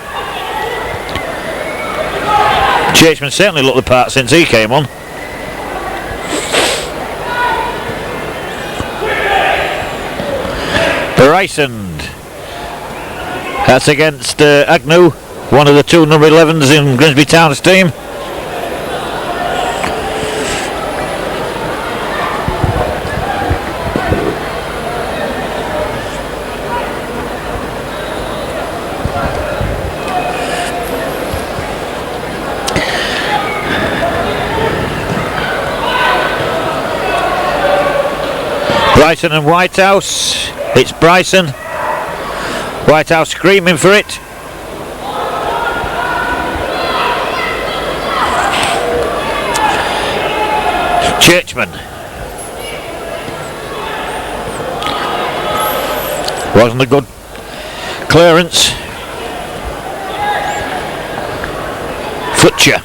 Churchman certainly looked the part since he came on. Bryson. That's against Agnew, one of the two number 11s in Grimsby Town's team. Bryson and Whitehouse. It's Bryson. Whitehouse screaming for it. Churchman. Wasn't a good clearance. Futcher.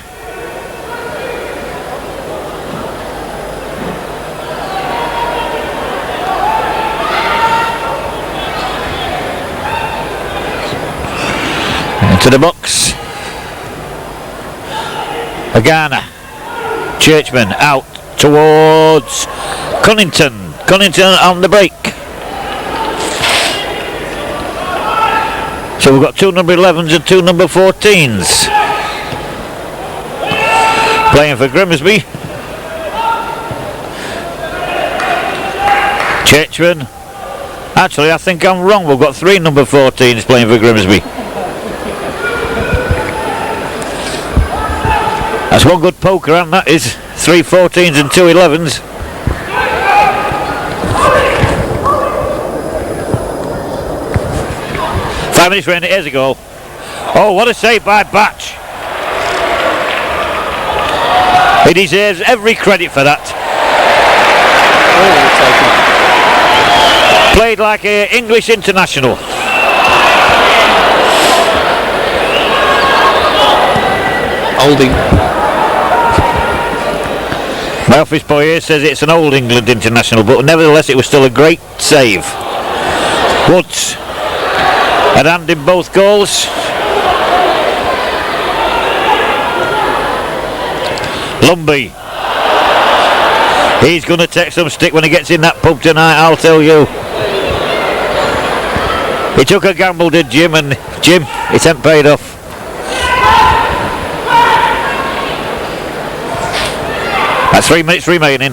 Into the box. Agana. Churchman out towards Cunnington. Cunnington on the break. So we've got two number 11s and two number 14s playing for Grimsby. Churchman. Actually, I think I'm wrong. We've got three number 14s playing for Grimsby. That's one good poker, and that is 3 14s and 2 11s. Five minutes remaining, here's a goal. Oh, what a save by Batch. He deserves every credit for that. Played like an English international. Holding. My office boy here says it's an old England international, but nevertheless it was still a great save. Woods had hand in both goals. Lumby. He's going to take some stick when he gets in that pub tonight, I'll tell you. He took a gamble, did Jim, and Jim, it ain't paid off. That's 3 minutes remaining.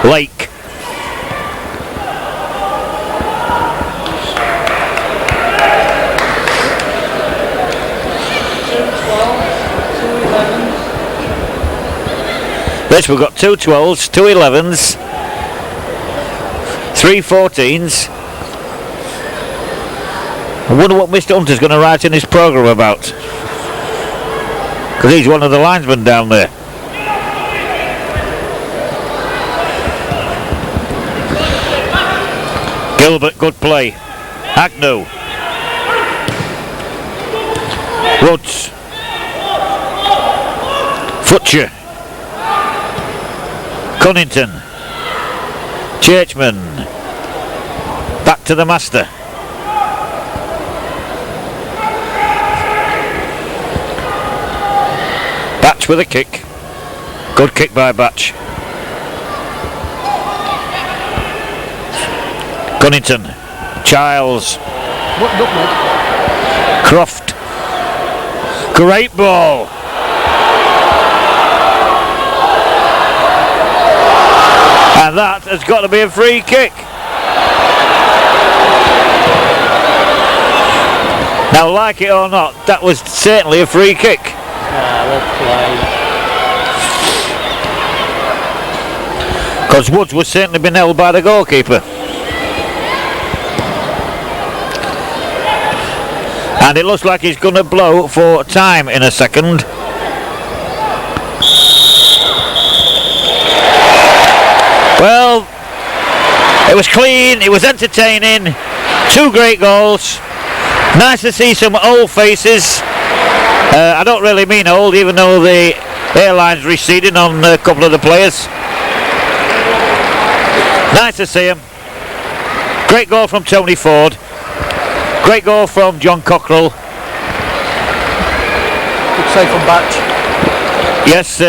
Lake. This we've got 2 12s, 2 11s, 3 14s. I wonder what Mr. Hunter's going to write in his programme about, because he's one of the linesmen down there. Gilbert, good play. Agnew. Woods. Futcher. Cunnington. Churchman. Back to the master. Batch with a kick. Good kick by Batch. Cunnington. Childs. Croft. Great ball. And that has got to be a free kick. Now, like it or not, that was certainly a free kick. Because Woods was certainly been held by the goalkeeper. And it looks like he's going to blow for time in a second. Well, it was clean, it was entertaining, 2 great goals. Nice to see some old faces. I don't really mean old, even though the hairline's receding on a couple of the players. Nice to see them. Great goal from Tony Ford. Great goal from John Cockrell. Good save from Batch. Yes,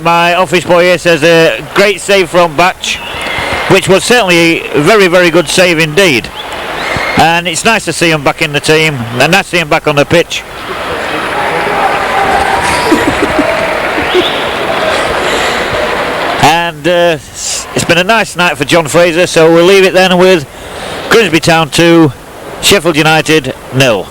my office boy here says a great save from Batch, which was certainly a very, very good save indeed. And it's nice to see him back in the team, and nice to see him back on the pitch. And it's been a nice night for John Fraser, so we'll leave it then with Grimsby Town 2, Sheffield United 0.